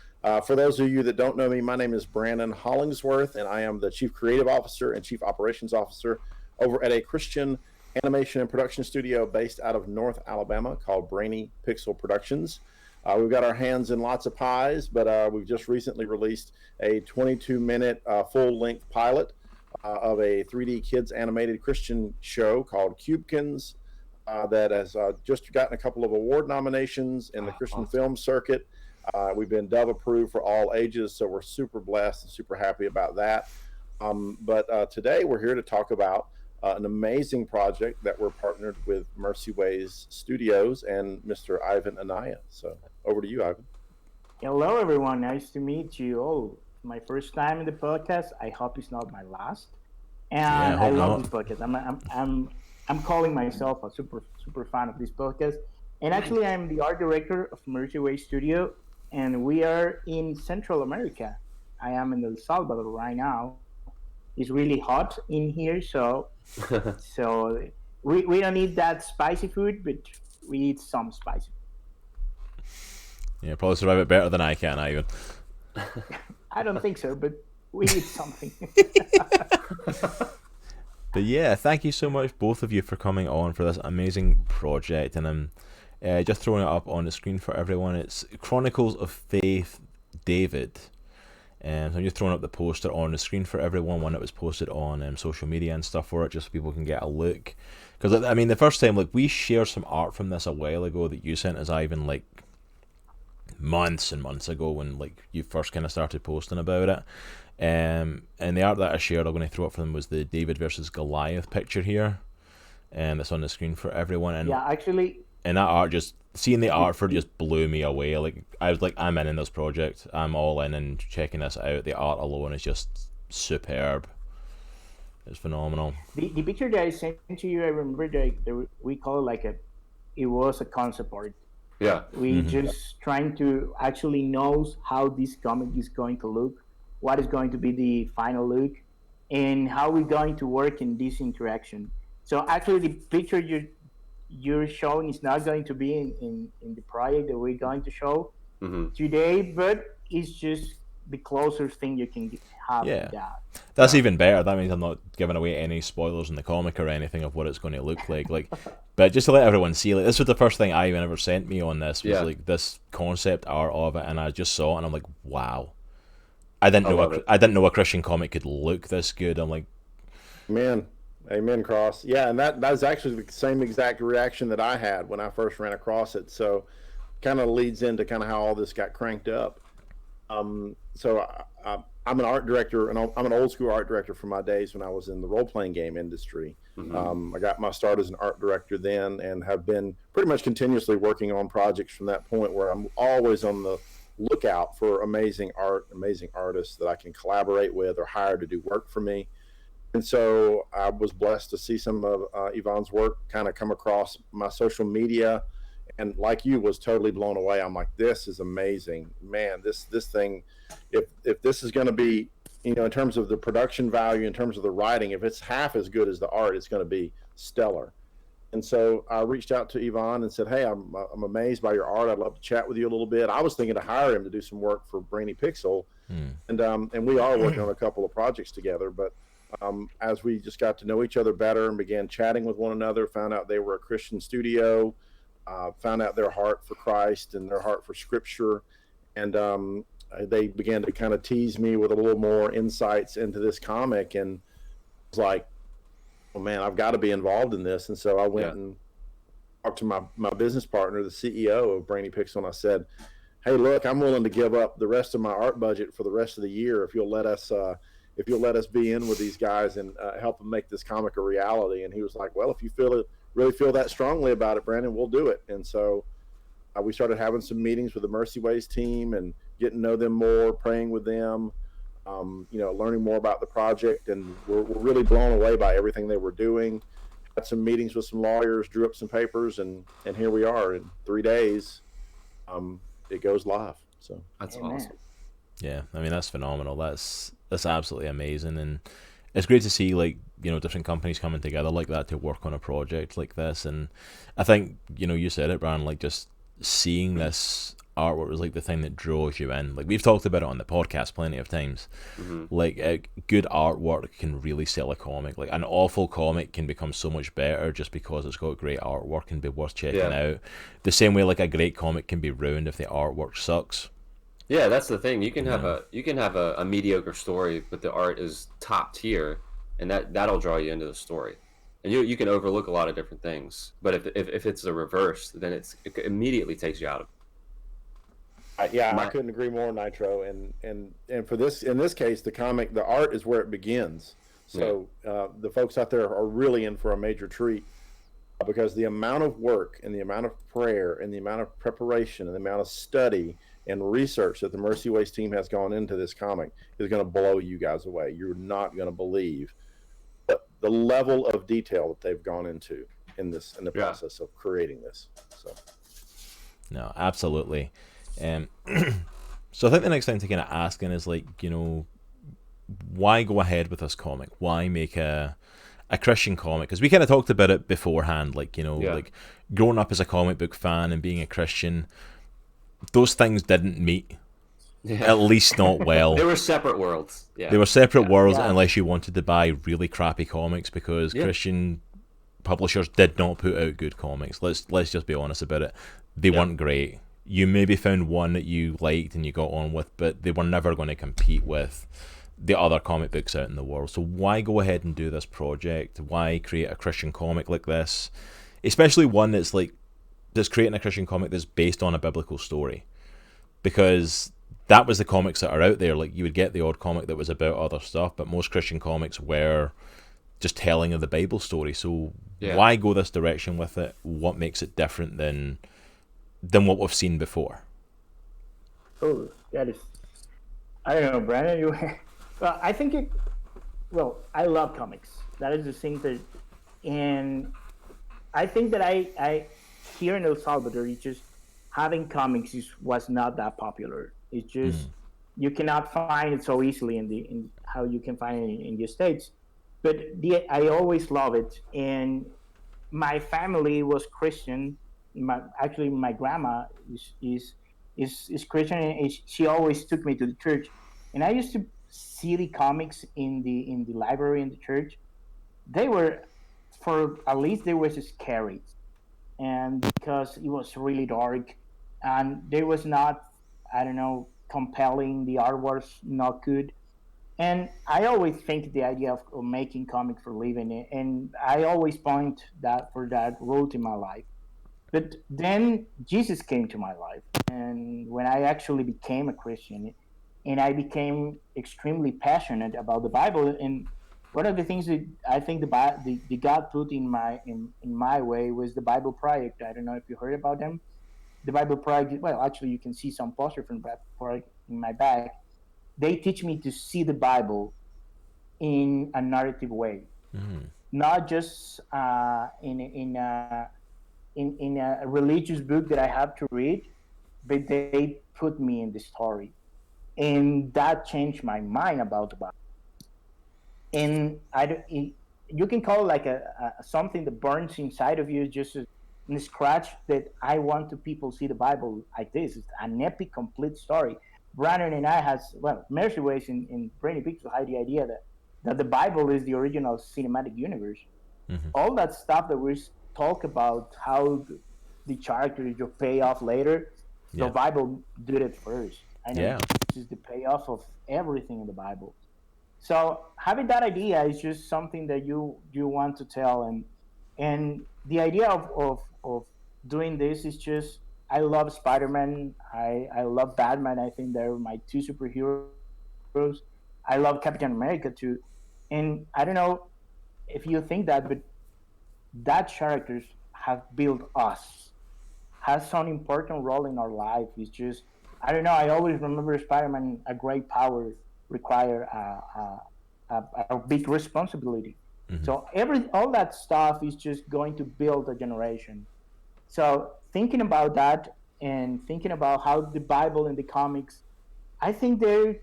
for those of you that don't know me, my name is Brannon Hollingsworth, and I am the Chief Creative Officer and Chief Operations Officer over at a Christian animation and production studio based out of North Alabama called Brainy Pixel Productions. We've got our hands in lots of pies, but we've just recently released a 22-minute full-length pilot of a 3D kids animated Christian show called Cubekins that has just gotten a couple of award nominations in the Christian film circuit. We've been Dove approved for all ages, so we're super blessed and super happy about that. But today we're here to talk about an amazing project that we're partnered with Mercyways Studios and Mr. Ivan Anaya. So over to you, Ivan. Hello, everyone. Nice to meet you all. My first time in the podcast. I hope it's not my last. And I love this podcast. I'm calling myself a super fan of this podcast. And actually, I'm the art director of Mercyways Studio, and we are in Central America. I am in El Salvador right now. It's really hot in here, so we don't eat that spicy food, but we eat some spicy food. Yeah, probably survive it better than I can, Ivan. I don't think so, but we eat something. But yeah, thank you so much, both of you, for coming on for this amazing project. And I'm just throwing it up on the screen for everyone. It's Chronicles of Faith, David. So I'm just throwing up the poster on the screen for everyone when it was posted on social media and stuff for it, just so people can get a look. Because, I mean, the first time, like, we shared some art from this a while ago that you sent us, Ivan, like, months and months ago when, like, you first kind of started posting about it. And the art that I shared, I'm going to throw up for them, was the David versus Goliath picture here. And it's on the screen for everyone. And yeah, actually, and that art just seeing the art for it just blew me away. Like I was like, I'm in this project. I'm all in and checking this out. The art alone is just superb. It's phenomenal. The picture that I sent to you, I remember that we call it like it was a concept art. Yeah. We just trying to actually know how this comic is going to look, what is going to be the final look, and how we're going to work in this interaction. So actually, the picture you're showing is not going to be in the project that we're going to show today, but it's just the closest thing you can have to that. That's even better. That means I'm not giving away any spoilers in the comic or anything of what it's going to look like. But just to let everyone see, like, this was the first thing Ivan ever sent me on this, was like this concept art of it, and I just saw it and I'm like, wow. I didn't know a Christian comic could look this good. I'm like, man, amen, Cross. Yeah, and that was actually the same exact reaction that I had when I first ran across it. So kind of leads into kind of how all this got cranked up. So I'm an art director, and I'm an old school art director from my days when I was in the role-playing game industry. I got my start as an art director then, and have been pretty much continuously working on projects from that point, where I'm always on the lookout for amazing art, amazing artists that I can collaborate with or hire to do work for me. And so I was blessed to see some of Yvonne's work kind of come across my social media, and like you, was totally blown away. I'm like, this is amazing, man. This thing, if this is going to be, in terms of the production value, in terms of the writing, if it's half as good as the art, it's going to be stellar. And so I reached out to Yvonne and said, hey, I'm amazed by your art. I'd love to chat with you a little bit. I was thinking to hire him to do some work for Brainy Pixel, and we are working on a couple of projects together. But as we just got to know each other better and began chatting with one another, found out they were a Christian studio, found out their heart for Christ and their heart for Scripture, and they began to kind of tease me with a little more insights into this comic, and was like, oh man, I've got to be involved in this. And so I went and talked to my business partner, the CEO of Brainy Pixel, and I said, hey, look, I'm willing to give up the rest of my art budget for the rest of the year if you'll let us be in with these guys and help them make this comic a reality. And he was like, well, if you really feel that strongly about it, Brandon, we'll do it. And so we started having some meetings with the Mercy Ways team and getting to know them more, praying with them, learning more about the project. And we're really blown away by everything they were doing. Had some meetings with some lawyers, drew up some papers, and here we are. In 3 days, it goes live. So that's awesome. Yeah, I mean, that's phenomenal. That's absolutely amazing, and it's great to see, like, different companies coming together like that to work on a project like this. And I think, you said it, Brian, like, just seeing this artwork was like the thing that draws you in. Like, we've talked about it on the podcast plenty of times. Like, good artwork can really sell a comic. Like, an awful comic can become so much better just because it's got great artwork and be worth checking out. The same way, like, a great comic can be ruined if the artwork sucks. Yeah, that's the thing. You can have a mediocre story, but the art is top tier, and that'll draw you into the story. And you can overlook a lot of different things. But if it's the reverse, then it immediately takes you out of it. I couldn't agree more, Nitro. And for this, in this case, the art is where it begins. So the folks out there are really in for a major treat, because the amount of work and the amount of prayer and the amount of preparation and the amount of study and research that the Mercy Ways team has gone into this comic is going to blow you guys away. You're not going to believe the level of detail that they've gone into in the process of creating this. So, no, absolutely. So I think the next thing to kind of asking is, like, why go ahead with this comic? Why make a Christian comic? Because we kind of talked about it beforehand, like, like growing up as a comic book fan and being a Christian, those things didn't meet. At least not well. They were separate worlds. Yeah. They were separate worlds unless you wanted to buy really crappy comics, because Christian publishers did not put out good comics. Let's just be honest about it. They weren't great. You maybe found one that you liked and you got on with, but they were never going to compete with the other comic books out in the world. So why go ahead and do this project? Why create a Christian comic like this? Especially one that's creating a Christian comic that's based on a biblical story. Because that was the comics that are out there. Like, you would get the odd comic that was about other stuff, but most Christian comics were just telling of the Bible story. So why go this direction with it? What makes it different than what we've seen before? Oh, that is, I don't know, Brandon. You, well, I think it. Well, I love comics. That is the thing that, and I think that I here in El Salvador, it's just having comics was not that popular. It's just you cannot find it so easily in how you can find it in the States. But I always love it, and my family was Christian. Actually, my grandma is Christian, and she always took me to the church, and I used to see the comics in the library in the church. They were, for at least they were scary, and because it was really dark, and they was not, I don't know, compelling. The art was not good, and I always think the idea of making comics for living, and I always point that for that route in my life. But then Jesus came to my life, and when I actually became a Christian, and I became extremely passionate about the Bible, and one of the things that I think the God put in my way was the Bible Project. I don't know if you heard about them. The Bible Project. Well, actually, you can see some poster from that project in my bag. They teach me to see the Bible in a narrative way, not just in a religious book that I have to read, but they put me in the story, and that changed my mind about the Bible. And you can call it like a something that burns inside of you, just a scratch that I want to people see the Bible like this. It's an epic, complete story. Brannon and I has Mercy Ways in Brainy Pictures had the idea that the Bible is the original cinematic universe. All that stuff that we talk about, how the characters will pay off later, the Bible did it first. I know this is the payoff of everything in the Bible. So having that idea is just something that you want to tell, and the idea of doing this is just, I love Spiderman, I love Batman. I think they're my two superheroes. I love Captain America too, and I don't know if you think that, but that characters have built us, has some important role in our life. It's just, I don't know. I always remember Spider-Man. A great power require a big responsibility. So all that stuff is just going to build a generation. So thinking about that and thinking about how the Bible and the comics, I think they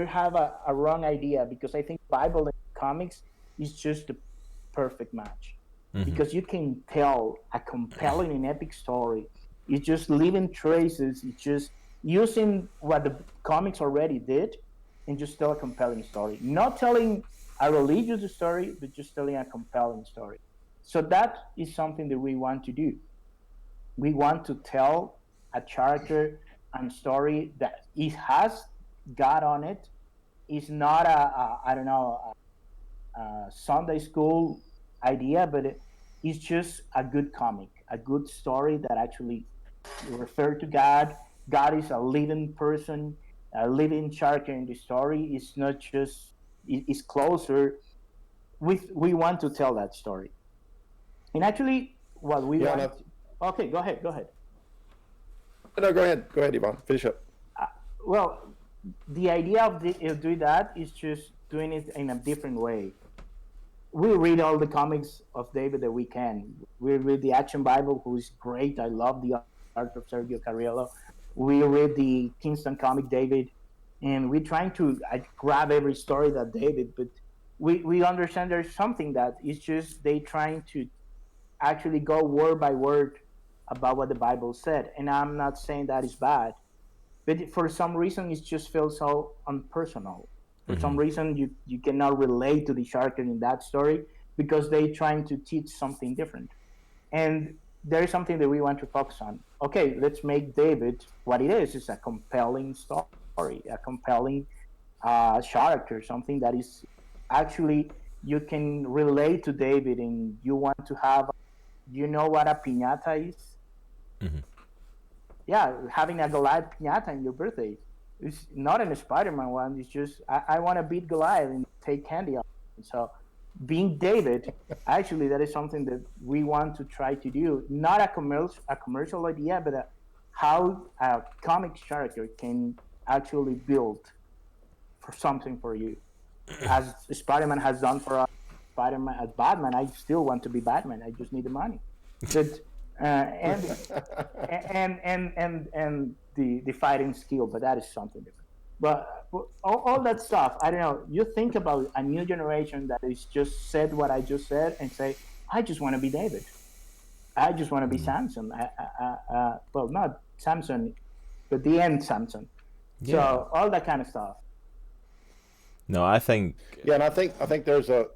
have a wrong idea, because I think Bible and comics is just a perfect match. Because you can tell a compelling and epic story. It's just leaving traces. It's just using what the comics already did and just tell a compelling story. Not telling a religious story, but just telling a compelling story. So that is something that we want to do. We want to tell a character and story that it has God on it. It's not I don't know, Sunday school idea, but it's just a good comic, a good story that actually refer to God. God is a living person, a living character in the story. It's not just, it's closer. We want to tell that story, and actually, what we want. No. Okay, go ahead. No, go ahead, Ivan. Finish up. Well, the idea of doing that is just doing it in a different way. We read all the comics of David that we can. We read the Action Bible, who is great. I love the art of Sergio Carriello. We read the Kingston comic David, and we're trying to grab every story that David, but we understand there's something that is just they trying to actually go word by word about what the Bible said. And I'm not saying that is bad, but for some reason it just feels so unpersonal. For some reason you cannot relate to the character in that story because they're trying to teach something different. And there is something that we want to focus on. Okay, let's make David what it is. It's a compelling story, a compelling character, something that is actually you can relate to David, and you want to have, you know what a piñata is? Yeah, having a Goliath piñata in your birthday. It's not in a Spider-Man one. It's just I want to beat Goliath and take candy off. So being David, actually, that is something that we want to try to do. Not a commercial idea, but how a comics character can actually build for something for you, as Spiderman has done for us. Spiderman as Batman, I still want to be Batman. I just need the money. But and the fighting skill, but that is something different. But all that stuff, I don't know. You think about a new generation that is just said what I just said and say, I just want to be David. I just want to be Samson. Well, not Samson, but the end Samson. Yeah. So all that kind of stuff. No, I think. Yeah, and I think there's a.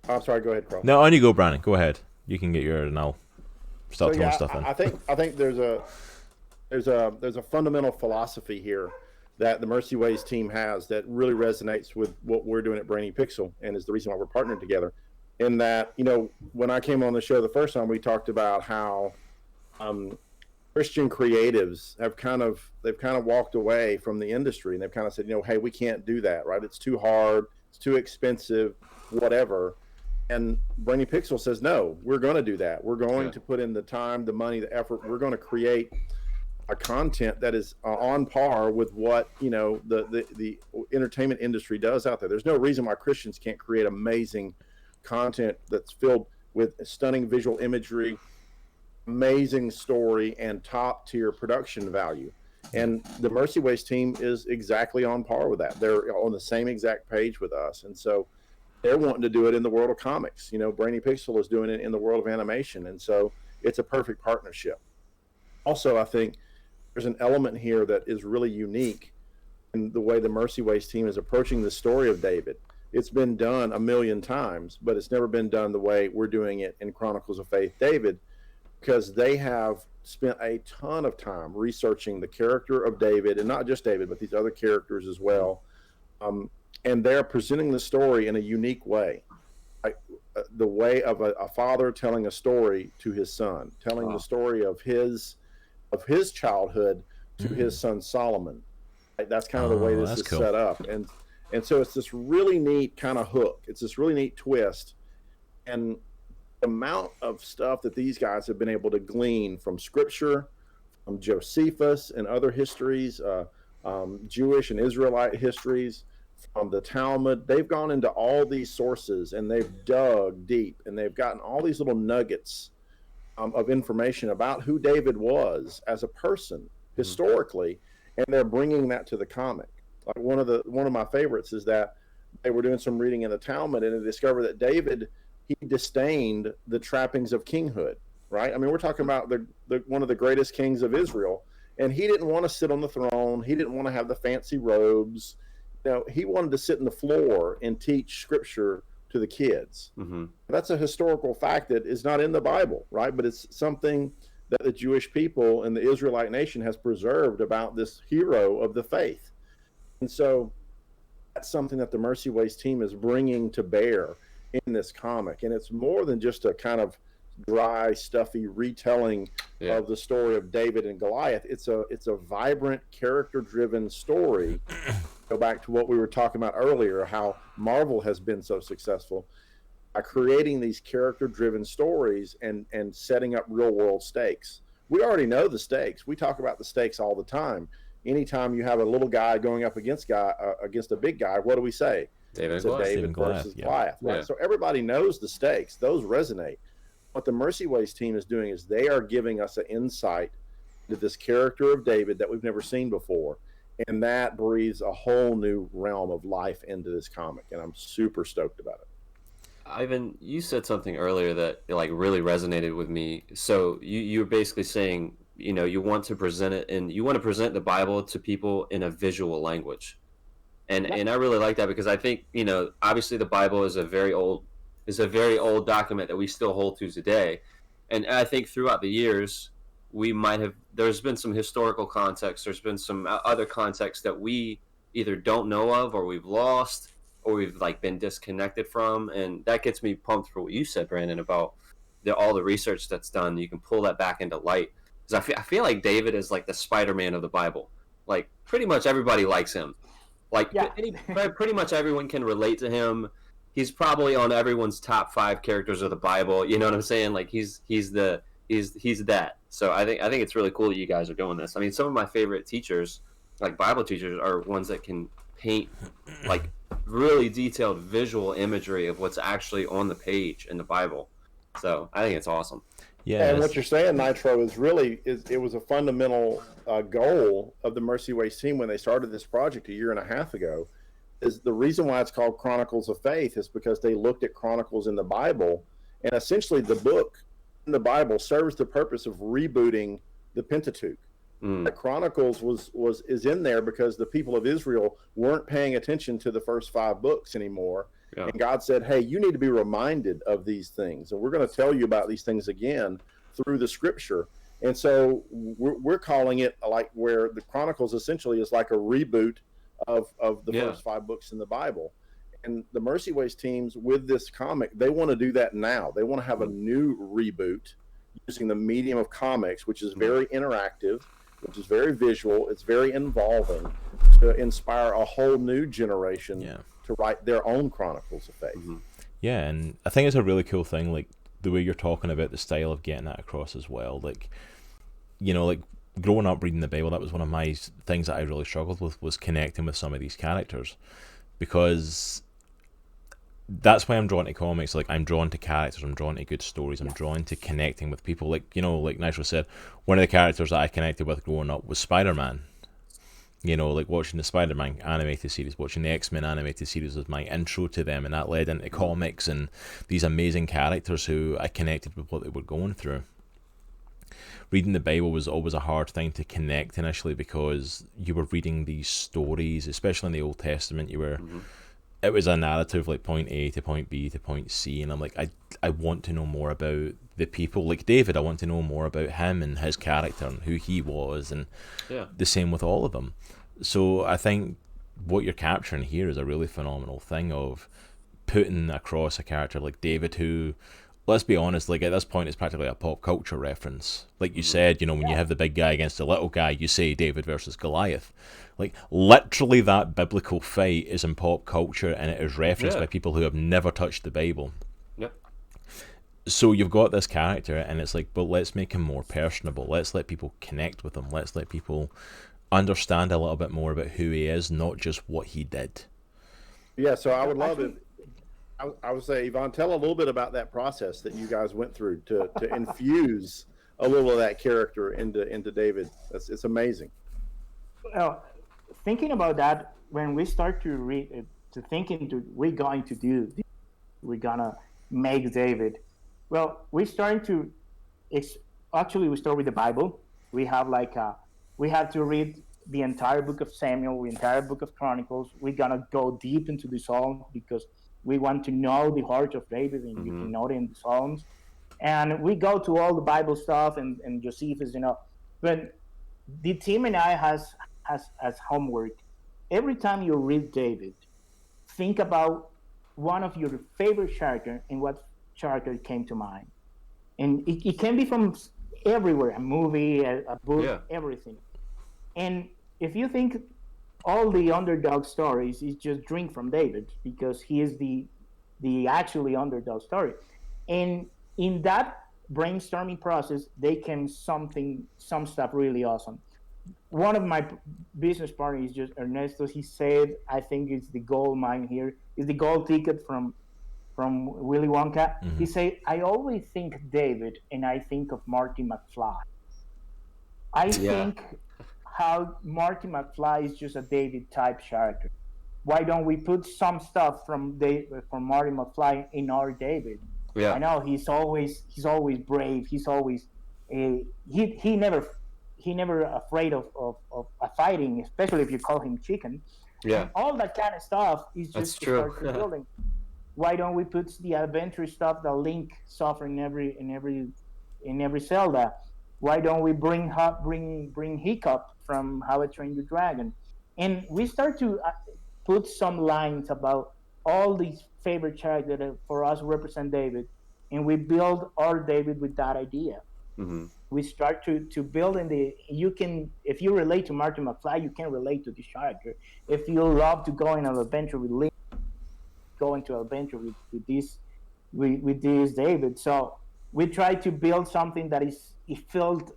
I'm sorry. Go ahead, Carl. No, on you go, Brannon. Go ahead. You can get your and I'll start throwing stuff in. I think there's a fundamental philosophy here that the Mercy Ways team has that really resonates with what we're doing at Brainy Pixel, and is the reason why we're partnering together. In that, when I came on the show the first time, we talked about how Christian creatives they've kind of walked away from the industry, and they've kind of said, hey, we can't do that, right? It's too hard, it's too expensive, whatever. And Brainy Pixel says, no, we're going to do that. We're going to put in the time, the money, the effort. We're going to create a content that is on par with what the entertainment industry does out there. There's no reason why Christians can't create amazing content that's filled with stunning visual imagery, amazing story, and top tier production value. And the Mercy Ways team is exactly on par with that. They're on the same exact page with us, and so they're wanting to do it in the world of comics. Brainy Pixel is doing it in the world of animation, and so it's a perfect partnership. Also, I think there's an element here that is really unique in the way the Mercy Ways team is approaching the story of David. It's been done a million times, but it's never been done the way we're doing it in Chronicles of Faith, David, because they have spent a ton of time researching the character of David, and not just David, but these other characters as well. And they're presenting the story in a unique way, the way of a father telling a story to his son, telling the story of his childhood to his son Solomon. That's kind of the way this is cool. Set up, and so it's this really neat kind of hook. It's this really neat twist, and the amount of stuff that these guys have been able to glean from Scripture, from Josephus and other histories, Jewish and Israelite histories, from the Talmud. They've gone into all these sources and they've dug deep, and they've gotten all these little nuggets of information about who David was as a person historically, and they're bringing that to the comic. Like one of my favorites is that they were doing some reading in the Talmud, and they discovered that David, he disdained the trappings of kinghood, right? I mean, we're talking about the one of the greatest kings of Israel, and he didn't want to sit on the throne. He didn't want to have the fancy robes. He wanted to sit on the floor and teach Scripture to the kids. That's a historical fact that is not in the Bible, right? But it's something that the Jewish people and the Israelite nation has preserved about this hero of the faith. And so that's something that the Mercy Ways team is bringing to bear in this comic. And it's more than just a kind of dry, stuffy retelling of the story of David and Goliath. It's a vibrant, character-driven story. Go back to what we were talking about earlier, how Marvel has been so successful by creating these character-driven stories and setting up real-world stakes. We already know the stakes. We talk about the stakes all the time. Anytime you have a little guy going up against a big guy, what do we say? David versus Goliath. Right? Yeah. So everybody knows the stakes. Those resonate. What the Mercy Ways team is doing is they are giving us an insight into this character of David that we've never seen before. And that breathes a whole new realm of life into this comic. And I'm super stoked about it. Ivan, you said something earlier that really resonated with me. So you're basically saying, you want to present it, and you want to present the Bible to people in a visual language. And I really like that, because I think, obviously the Bible is a very old document that we still hold to today. And I think throughout the years, there's been some historical context, there's been some other context that we either don't know of, or we've lost, or we've been disconnected from. And that gets me pumped for what you said, Brandon, about all the research that's done. You can pull that back into light, because I feel like David is like the Spiderman of the Bible. Pretty much everybody likes him. Pretty much everyone can relate to him. he's probably on everyone's top 5 characters of the Bible. You know what I'm saying? Like he's that. So I think it's really cool that you guys are doing this. I mean, some of my favorite teachers, like Bible teachers, are ones that can paint like really detailed visual imagery of what's actually on the page in the Bible. So I think it's awesome. Yeah, and what you're saying, Nitro, it was a fundamental goal of the Mercy Ways team when they started this project a year and a half ago. Is the reason why it's called Chronicles of Faith is because they looked at chronicles in the Bible, and essentially the book in the Bible serves the purpose of rebooting the Pentateuch. The Chronicles is in there because the people of Israel weren't paying attention to the first 5 books anymore. Yeah. And God said, hey, you need to be reminded of these things. And we're going to tell you about these things again through the scripture. And so we're calling it like where the Chronicles essentially is like a reboot of the first 5 books in the Bible. And the Mercy Ways teams with this comic, they want to do that now. They want to have a new reboot using the medium of comics, which is very interactive, which is very visual. It's very involving to inspire a whole new generation to write their own Chronicles of Faith. Yeah, and I think it's a really cool thing, like the way you're talking about the style of getting that across as well. Like, you know, like growing up reading the Bible, that was one of my things that I really struggled with, was connecting with some of these characters, because that's why I'm drawn to comics. Like, I'm drawn to characters, I'm drawn to good stories, I'm drawn to connecting with people. Like, you know, like Nitro said, one of the characters that I connected with growing up was Spiderman. You know, like watching the Spiderman animated series, watching the X-Men animated series was my intro to them, and that led into comics and these amazing characters who I connected with what they were going through. Reading the Bible was always a hard thing to connect initially, because you were reading these stories, especially in the Old Testament. You were, it was a narrative, like point A to point B to point C, and I'm like, I want to know more about the people. Like David, I want to know more about him and his character and who he was, and the same with all of them. So I think what you're capturing here is a really phenomenal thing of putting across a character like David, who, let's be honest, like at this point it's practically a pop culture reference. Like you said, you know, when you have the big guy against the little guy, you say David versus Goliath. Like, literally that biblical fight is in pop culture, and it is referenced by people who have never touched the Bible. So you've got this character, and it's like, but let's make him more personable. Let's let people connect with him. Let's let people understand a little bit more about who he is, not just what he did. Yeah, so I would love it. I would say, Yvonne, tell a little bit about that process that you guys went through to infuse a little of that character into David. It's amazing. Well, thinking about that, when we start to read, to think into we're going to do this, we're gonna make David. Well, we start to. Actually, we start with the Bible. We have we have to read the entire book of Samuel, the entire book of Chronicles. We're gonna go deep into the Psalms because we want to know the heart of David, and you can know it in the Psalms. And we go to all the Bible stuff and Josephus, you know. But the team and I has as homework, every time you read David, think about one of your favorite characters and what character came to mind. And it can be from everywhere, a movie, a book, everything. And if you think all the underdog stories is just drink from David, because he is the actually underdog story. And in that brainstorming process, they came some stuff really awesome. One of my business partners is just Ernesto. He said, I think it's the gold mine here, is the gold ticket from Willy Wonka. He said, I always think David and I think of Marty McFly. I think how Marty McFly is just a David type character. Why don't we put some stuff from Marty McFly in our David? I know he's always brave. He's always he never afraid of fighting, especially if you call him chicken. And all that kind of stuff is just to start building. Why don't we put the adventure stuff that Link suffer in every Zelda? Why don't we bring Hiccup from How I Trained Your Dragon? And we start to put some lines about all these favorite characters that for us represent David, and we build our David with that idea. We start to build if you relate to Marty McFly, you can relate to this character. If you love to go on an adventure with Link, go into adventure with this David. So we try to build something that it felt,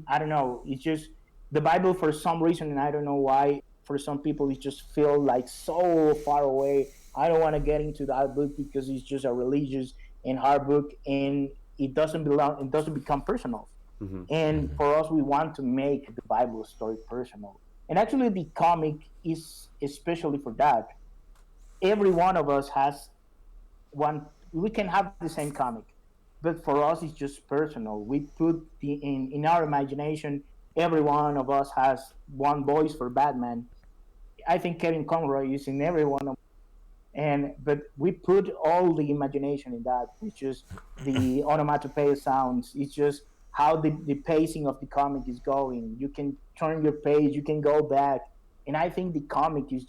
I don't know, it's just the Bible for some reason, and I don't know why. For some people, it just feel like so far away. I don't want to get into that book because it's just a religious and hard book, and it doesn't belong. It doesn't become personal. Mm-hmm. And for us, we want to make the Bible story personal. And actually, the comic is especially for that. Every one of us has one. We can have the same comic, but for us, it's just personal. We put in our imagination. Every one of us has one voice for Batman. I think Kevin Conroy is in every one of, but we put all the imagination in that. It's just the onomatopoeia sounds. It's just how the pacing of the comic is going. You can turn your page, you can go back, and I think the comic is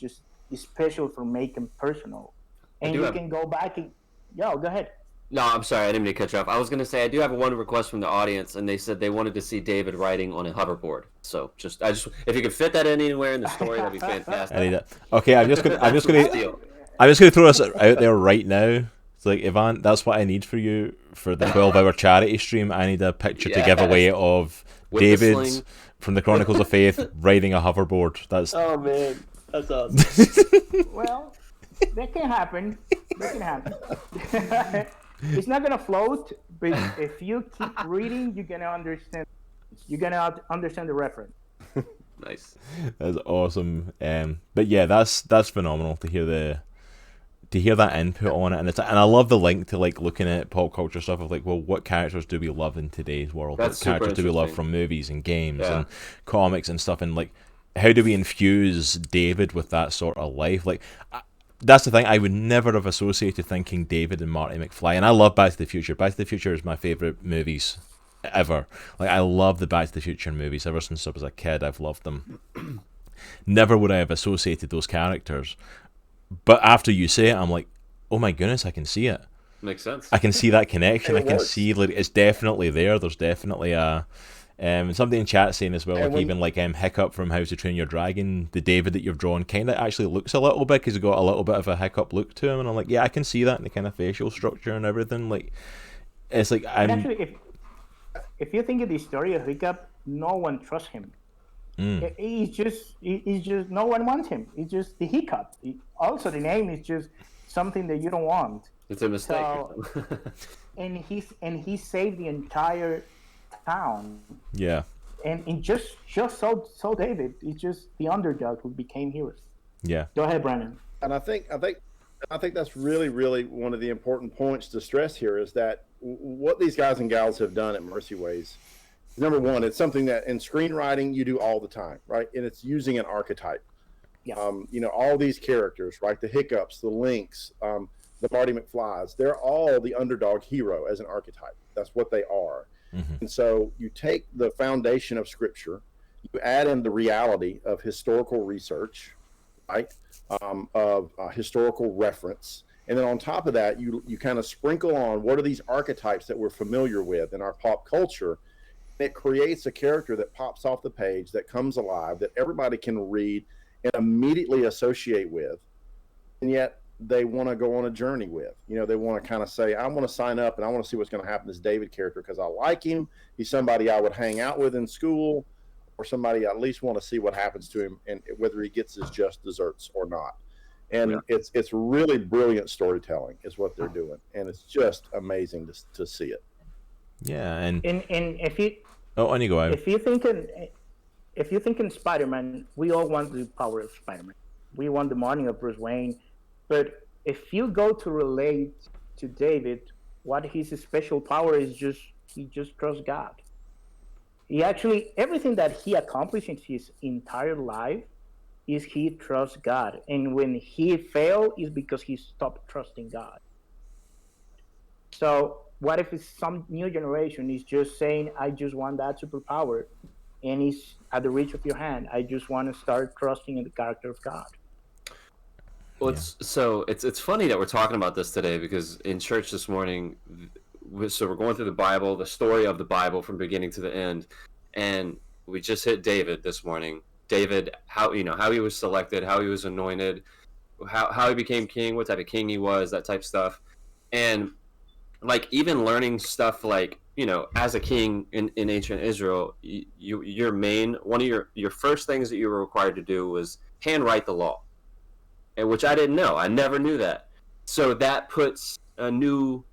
special for making personal. And you can go back and go ahead. No, I'm sorry, I didn't mean to cut you off. I was going to say I do have one request from the audience, and they said they wanted to see David riding on a hoverboard. So I just if you could fit that in anywhere in the story, that'd be fantastic. I need that. Okay, I'm just gonna throw this out there right now. It's like, Ivan, that's what I need for you for the 12-hour charity stream. I need a picture to give away of with David from the Chronicles of Faith riding a hoverboard. That's oh man, that's awesome. Well, that can happen. It's not gonna float, but if you keep reading, you're gonna understand. You're gonna understand the reference. Nice. That's awesome. But yeah, that's phenomenal to hear that input on it, and I love the link to like looking at pop culture stuff of like, well, what characters do we love in today's world? That's what characters do we love from movies and games and comics and stuff, and like, how do we infuse David with that sort of life? Like, that's the thing. I would never have associated thinking David and Marty McFly. And I love Back to the Future. Back to the Future is my favorite movies ever. Like, I love the Back to the Future movies. Ever since I was a kid, I've loved them. Never would I have associated those characters. But after you say it, I'm like, oh my goodness, I can see it. Makes sense. I can see that connection. I can see, like, it's definitely there. There's definitely a... something in chat saying as well, like even like Hiccup from How to Train Your Dragon, the David that you've drawn kind of actually looks a little bit, because he's got a little bit of a Hiccup look to him, and I'm like, yeah, I can see that in the kind of facial structure and everything. Like, it's like actually, if you think of the story of Hiccup, no one trusts him. He's just no one wants him. It's just the Hiccup. Also, the name is just something that you don't want. It's a mistake. So, and he saved the entire town. Yeah. And just so David, it's just the underdog who became heroes. Yeah. Go ahead, Brandon. And I think that's really, really one of the important points to stress here is that what these guys and gals have done at Mercy Ways, number one, it's something that in screenwriting you do all the time, right? And it's using an archetype. Yeah. All these characters, right? The Hiccups, the Lynx, the Marty McFlys, they're all the underdog hero as an archetype. That's what they are. Mm-hmm. And so you take the foundation of Scripture, you add in the reality of historical research, right? Of historical reference. And then on top of that, you kind of sprinkle on what are these archetypes that we're familiar with in our pop culture. It creates a character that pops off the page, that comes alive, that everybody can read and immediately associate with. And yet they want to go on a journey with. They want to kind of say, I want to sign up and I want to see what's going to happen to this David character because I like him. He's somebody I would hang out with in school, or somebody I at least want to see what happens to him and whether he gets his just desserts or not. And it's really brilliant storytelling is what they're doing. And it's just amazing to see it. Yeah. And if you... Oh, on you go. If you think in Spiderman, we all want the power of Spiderman. We want the morning of Bruce Wayne. But if you go to relate to David, what his special power is he just trusts God. He actually, everything that he accomplished in his entire life is he trusts God. And when he failed is because he stopped trusting God. So what if it's some new generation is just saying, I just want that superpower, and it's at the reach of your hand. I just want to start trusting in the character of God. Well, it's funny that we're talking about this today, because in church this morning, so we're going through the Bible, the story of the Bible from beginning to the end, and we just hit David this morning. David, how he was selected, how he was anointed, how he became king, what type of king he was, that type of stuff. And like even learning stuff like, you know, as a king in ancient Israel, your main one of your first things that you were required to do was handwrite the law, and which I didn't know. I never knew that. So that puts a new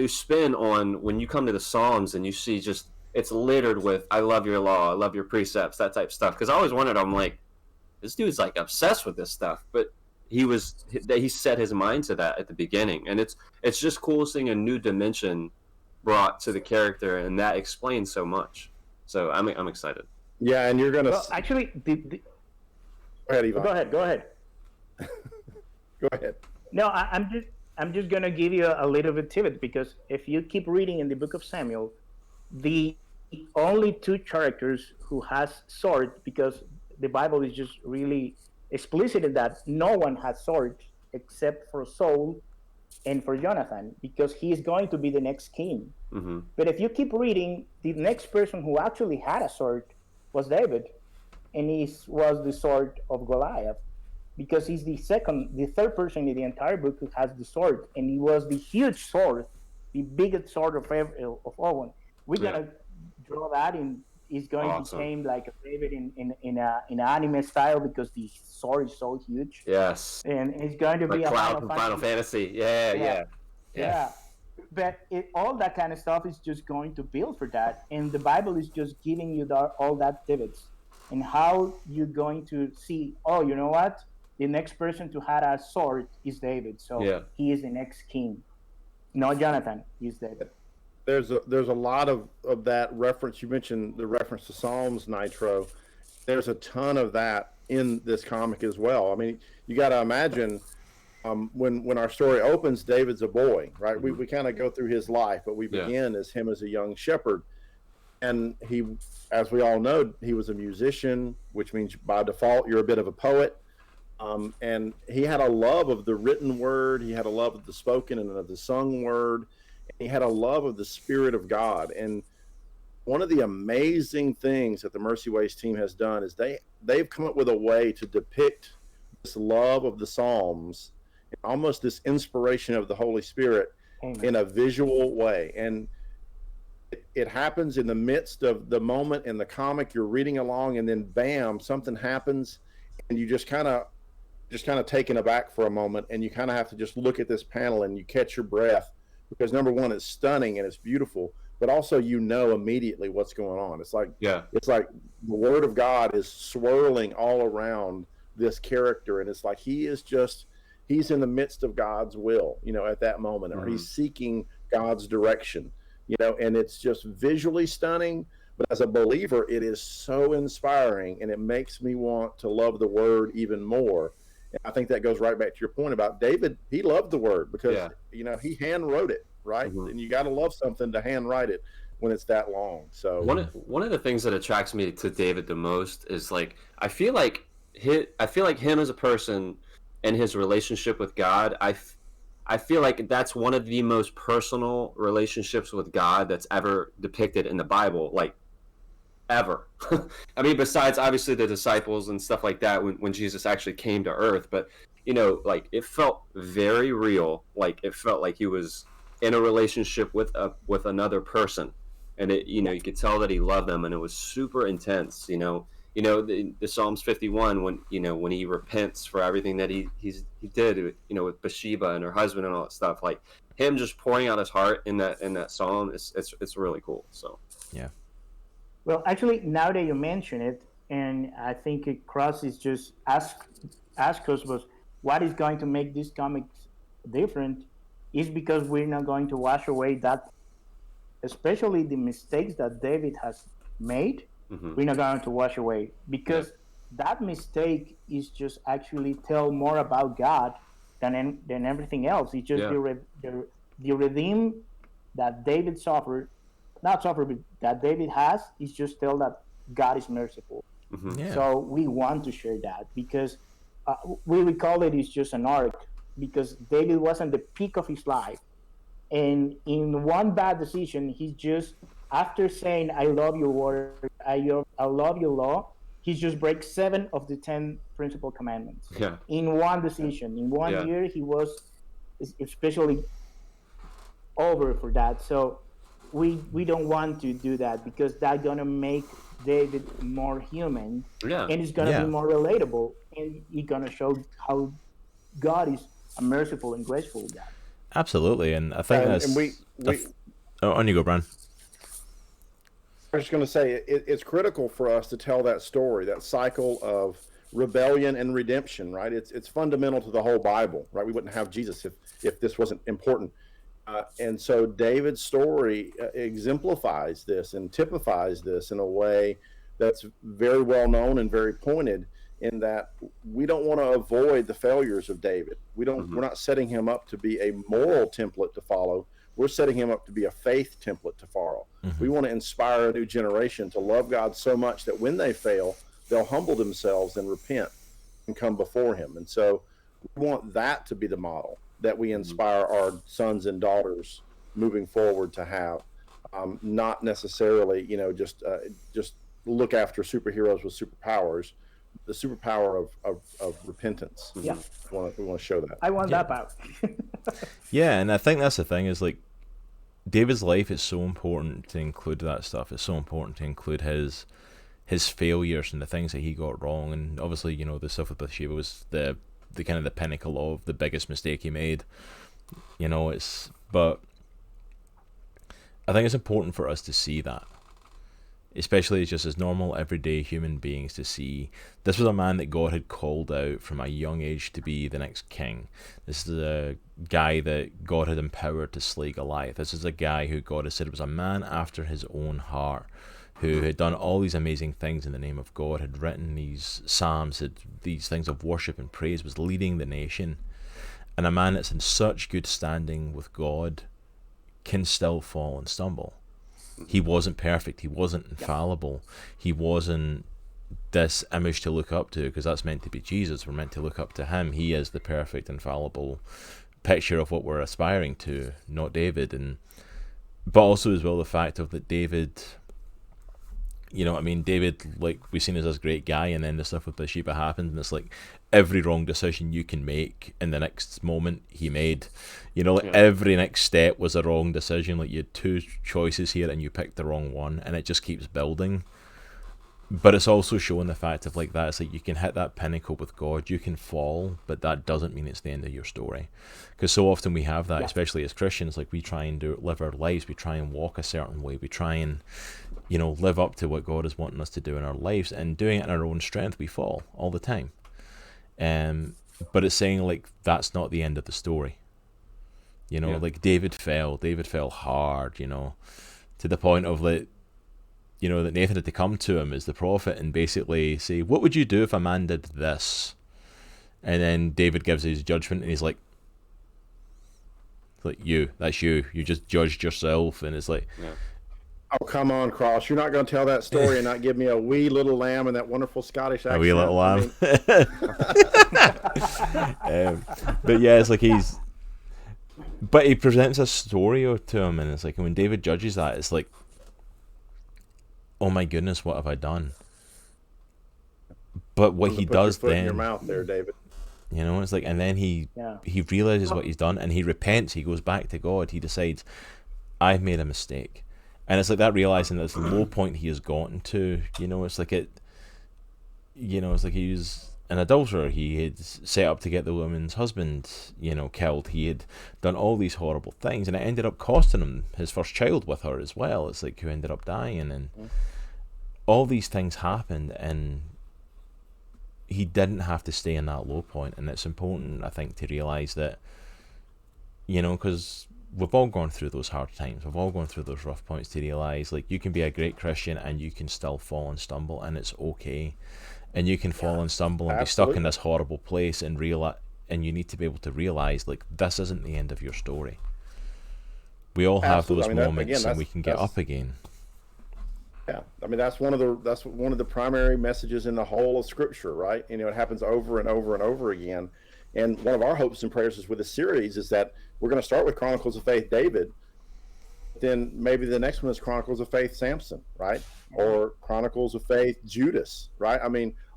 spin on when you come to the Psalms and you see just it's littered with I love your law, I love your precepts, that type of stuff. Because I always wondered, I'm like, this dude's like obsessed with this stuff, but he set his mind to that at the beginning, and it's just cool seeing a new dimension brought to the character, and that explains so much. So I'm excited. Yeah, and you're gonna actually go ahead, Ivan. Go ahead. Go ahead. No, I'm just gonna give you a little bit of it, because if you keep reading in the book of Samuel, the only two characters who has sword, because the Bible is just really explicit in that no one has sword except for Saul and for Jonathan, because he is going to be the next king. Mm-hmm. But if you keep reading, the next person who actually had a sword was David, and he was the sword of Goliath, because he's the third person in the entire book who has the sword, and he was the huge sword, the biggest sword of all one. We're gonna draw that in. Is going to become like a David in an anime style, because the sword is so huge. Yes. And it's going to like be Cloud from Final Fantasy. Yeah. But all that kind of stuff is just going to build for that, and the Bible is just giving you all that divots, and how you're going to see. Oh, you know what? The next person to have a sword is David, so he is the next king. No, Jonathan, he's David. There's a lot of that reference. You mentioned the reference to Psalms, Nitro. There's a ton of that in this comic as well. I mean, you got to imagine when our story opens, David's a boy, right? Mm-hmm. We kind of go through his life, but we begin as him as a young shepherd. And he, as we all know, he was a musician, which means by default you're a bit of a poet. And he had a love of the written word. He had a love of the spoken and of the sung word. He had a love of the Spirit of God. And one of the amazing things that the Mercy Ways team has done is they've come up with a way to depict this love of the Psalms, almost this inspiration of the Holy Spirit in a visual way. And it happens in the midst of the moment in the comic. You're reading along, and then bam, something happens, and you just kind of taken aback for a moment, and you kind of have to just look at this panel and you catch your breath. Because number one, it's stunning and it's beautiful, but also you know immediately what's going on. It's like the Word of God is swirling all around this character, and it's like he's in the midst of God's will, you know, at that moment, or he's seeking God's direction, you know, and it's just visually stunning. But as a believer, it is so inspiring, and it makes me want to love the Word even more. I think that goes right back to your point about David. He loved the word because, you know, he hand wrote it, right? And you got to love something to hand write it when it's that long. So one of the things that attracts me to David the most is like, I feel like him as a person and his relationship with God. I feel like that's one of the most personal relationships with God that's ever depicted in the Bible. Like, ever. I mean, besides obviously the disciples and stuff like that when Jesus actually came to earth, but you know, like it felt very real. Like it felt like he was in a relationship with another person, and it, you know, you could tell that he loved them, and it was super intense. You know, the Psalms 51 when he repents for everything that he did, you know, with Bathsheba and her husband and all that stuff. Like him just pouring out his heart in that psalm, it's really cool. So yeah. Well, actually, now that you mention it, and I think Cross is just ask us was what is going to make these comics different is because we're not going to wash away that, especially the mistakes that David has made. We're not going to wash away because that mistake is just actually tell more about God than everything else. It's just the redeem that David suffered. Not suffer, but that David has is just tell that God is merciful. So we want to share that because we call it is just an arc because David was at the peak of his life, and in one bad decision, he's just after saying I love your word, I love your law, he just breaks 7 of the 10 principal commandments. Yeah. In one decision, in 1 year, he was especially over for that. So we don't want to do that, because that's gonna make David more human, and it's gonna be more relatable, and it's gonna show how God is a merciful and graceful God. Absolutely, and I think that's. And on you go, Bran. I was just going to say it's critical for us to tell that story, that cycle of rebellion and redemption, right? It's fundamental to the whole Bible, right? We wouldn't have Jesus if this wasn't important. And so David's story exemplifies this and typifies this in a way that's very well known and very pointed, in that we don't want to avoid the failures of David. We're not setting him up to be a moral template to follow. We're setting him up to be a faith template to follow. We want to inspire a new generation to love God so much that when they fail, they'll humble themselves and repent and come before him. And so we want that to be the model that we inspire our sons and daughters moving forward to have, not necessarily, just look after superheroes with superpowers. The superpower of repentance. Yeah, we want to show that. I want that power. Yeah, and I think that's the thing, is like David's life is so important to include that stuff. It's so important to include his failures and the things that he got wrong. And obviously, the stuff with Bathsheba was the kind of the pinnacle of the biggest mistake he made. But I think it's important for us to see that, especially just as normal, everyday human beings, to see this was a man that God had called out from a young age to be the next king. This is a guy that God had empowered to slay Goliath. This is a guy who God had said was a man after his own heart, who had done all these amazing things in the name of God, had written these psalms, had these things of worship and praise, was leading the nation. And a man that's in such good standing with God can still fall and stumble. He wasn't perfect. He wasn't infallible. He wasn't this image to look up to, because that's meant to be Jesus. We're meant to look up to him. He is the perfect, infallible picture of what we're aspiring to, not David. But also as well the fact of that David, David, like, we've seen as this great guy, and then the stuff with Bathsheba happens, and it's like every wrong decision you can make in the next moment he made. Every next step was a wrong decision. Like, you had two choices here and you picked the wrong one, and it just keeps building. But it's also showing the fact of like that. It's like you can hit that pinnacle with God, you can fall, but that doesn't mean it's the end of your story. Because so often we have that, especially as Christians, like we try and live our lives, we try and walk a certain way, we try and live up to what God is wanting us to do in our lives, and doing it in our own strength, we fall all the time. But it's saying like that's not the end of the story. Like David fell hard, to the point of like, that Nathan had to come to him as the prophet and basically say, what would you do if a man did this? And then David gives his judgment, and he's like that's you just judged yourself. And it's like, oh, come on, Cross, you're not going to tell that story and not give me a wee little lamb and that wonderful Scottish accent. A wee little lamb. But yeah, it's like but he presents a story to him, and it's like when David judges that, it's like, oh my goodness, what have I done? But what he does then, in your mouth there, David. It's like, and then he realizes what he's done, and he repents. He goes back to God. He decides, I've made a mistake. And it's like that, realizing that it's the low point he has gotten to. It's like it's like he was an adulterer. He had set up to get the woman's husband, killed. He had done all these horrible things, and it ended up costing him his first child with her as well. It's like, who ended up dying, and all these things happened, and he didn't have to stay in that low point. And it's important, I think, to realize that, because we've all gone through those hard times, we've all gone through those rough points, to realize like you can be a great Christian and you can still fall and stumble, and it's okay. And you can fall and stumble and be stuck in this horrible place, and you need to be able to realize like this isn't the end of your story. We all have those moments, and we can get up again. Yeah, that's one of the primary messages in the whole of Scripture, right? It happens over and over and over again. And one of our hopes and prayers is with this series is that we're going to start with Chronicles of Faith, David. Then maybe the next one is Chronicles of Faith, Samson, right? Or Chronicles of Faith, Judas, right?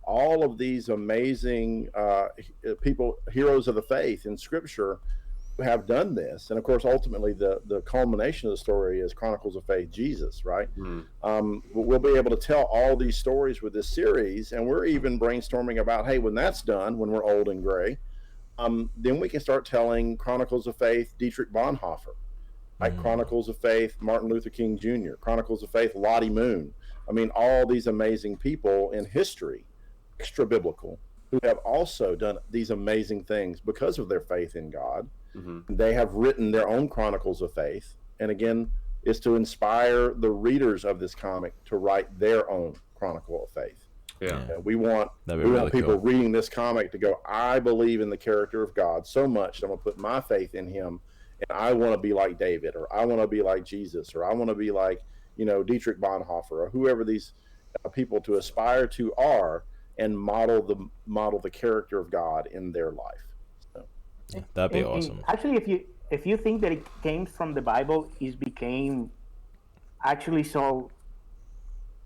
all of these amazing people, heroes of the faith in Scripture, have done this. And of course, ultimately, the culmination of the story is Chronicles of Faith, Jesus, right? We'll be able to tell all these stories with this series, and we're even brainstorming about, hey, when that's done, when we're old and gray, then we can start telling Chronicles of Faith, Dietrich Bonhoeffer, like Chronicles of Faith, Martin Luther King Jr., Chronicles of Faith, Lottie Moon. I mean, all these amazing people in history, extra biblical, who have also done these amazing things because of their faith in God. They have written their own Chronicles of Faith, and again, is to inspire the readers of this comic to write their own Chronicle of Faith. We want people reading this comic to go, I believe in the character of God so much that I'm going to put my faith in him, and I want to be like David, or I want to be like Jesus, or I want to be like, Dietrich Bonhoeffer, or whoever these people to aspire to are, and model the character of God in their life. Yeah, that'd be awesome. Actually, if you think that it came from the Bible, it became actually so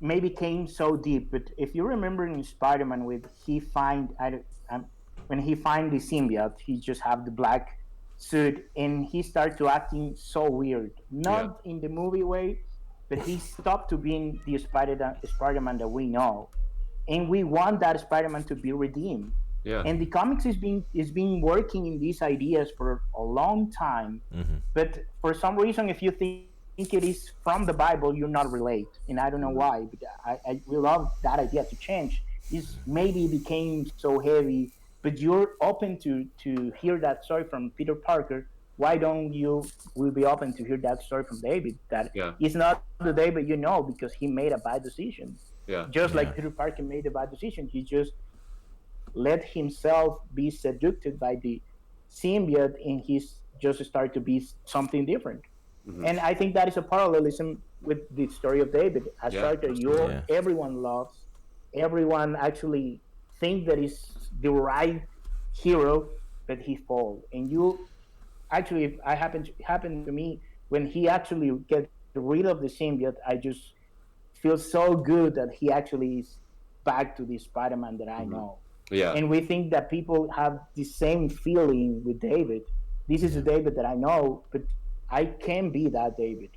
deep. But if you remember in Spiderman, when he find the symbiote, he just have the black suit, and he started to acting so weird. Not in the movie way, but he stopped to being the Spider-Man that we know, and we want that Spider-Man to be redeemed. And the comics is been working in these ideas for a long time, but for some reason, if you think it is from the Bible, you're not relate, and I don't know why. But I will love that idea to change. This maybe became so heavy, but you're open to hear that story from Peter Parker. Why don't you will be open to hear that story from David? That is not the David because he made a bad decision. Just like Peter Parker made a bad decision, he just let himself be seduced by the symbiote, and he's just started to be something different. And I think that is a parallelism with the story of David. A character everyone loves, everyone actually think that is the right hero, but he falls. And you actually, if I happened to me when he actually gets rid of the symbiote, I just feel so good that he actually is back to the Spider-Man that I know. And we think that people have the same feeling with David. This is the David that I know, but I can be that David.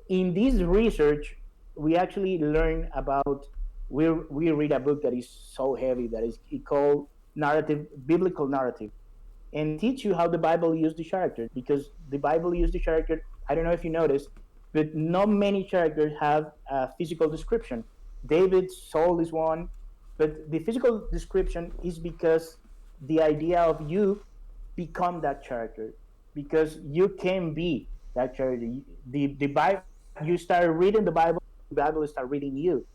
In this research, we actually learn about, we read a book that is so heavy that is called Biblical Narrative, and teach you how the Bible used the character, because the Bible used the character, I don't know if you noticed, but not many characters have a physical description. David's soul is one, but the physical description is because the idea of you become that character, because you can be that character. The Bible, you start reading the Bible start reading you.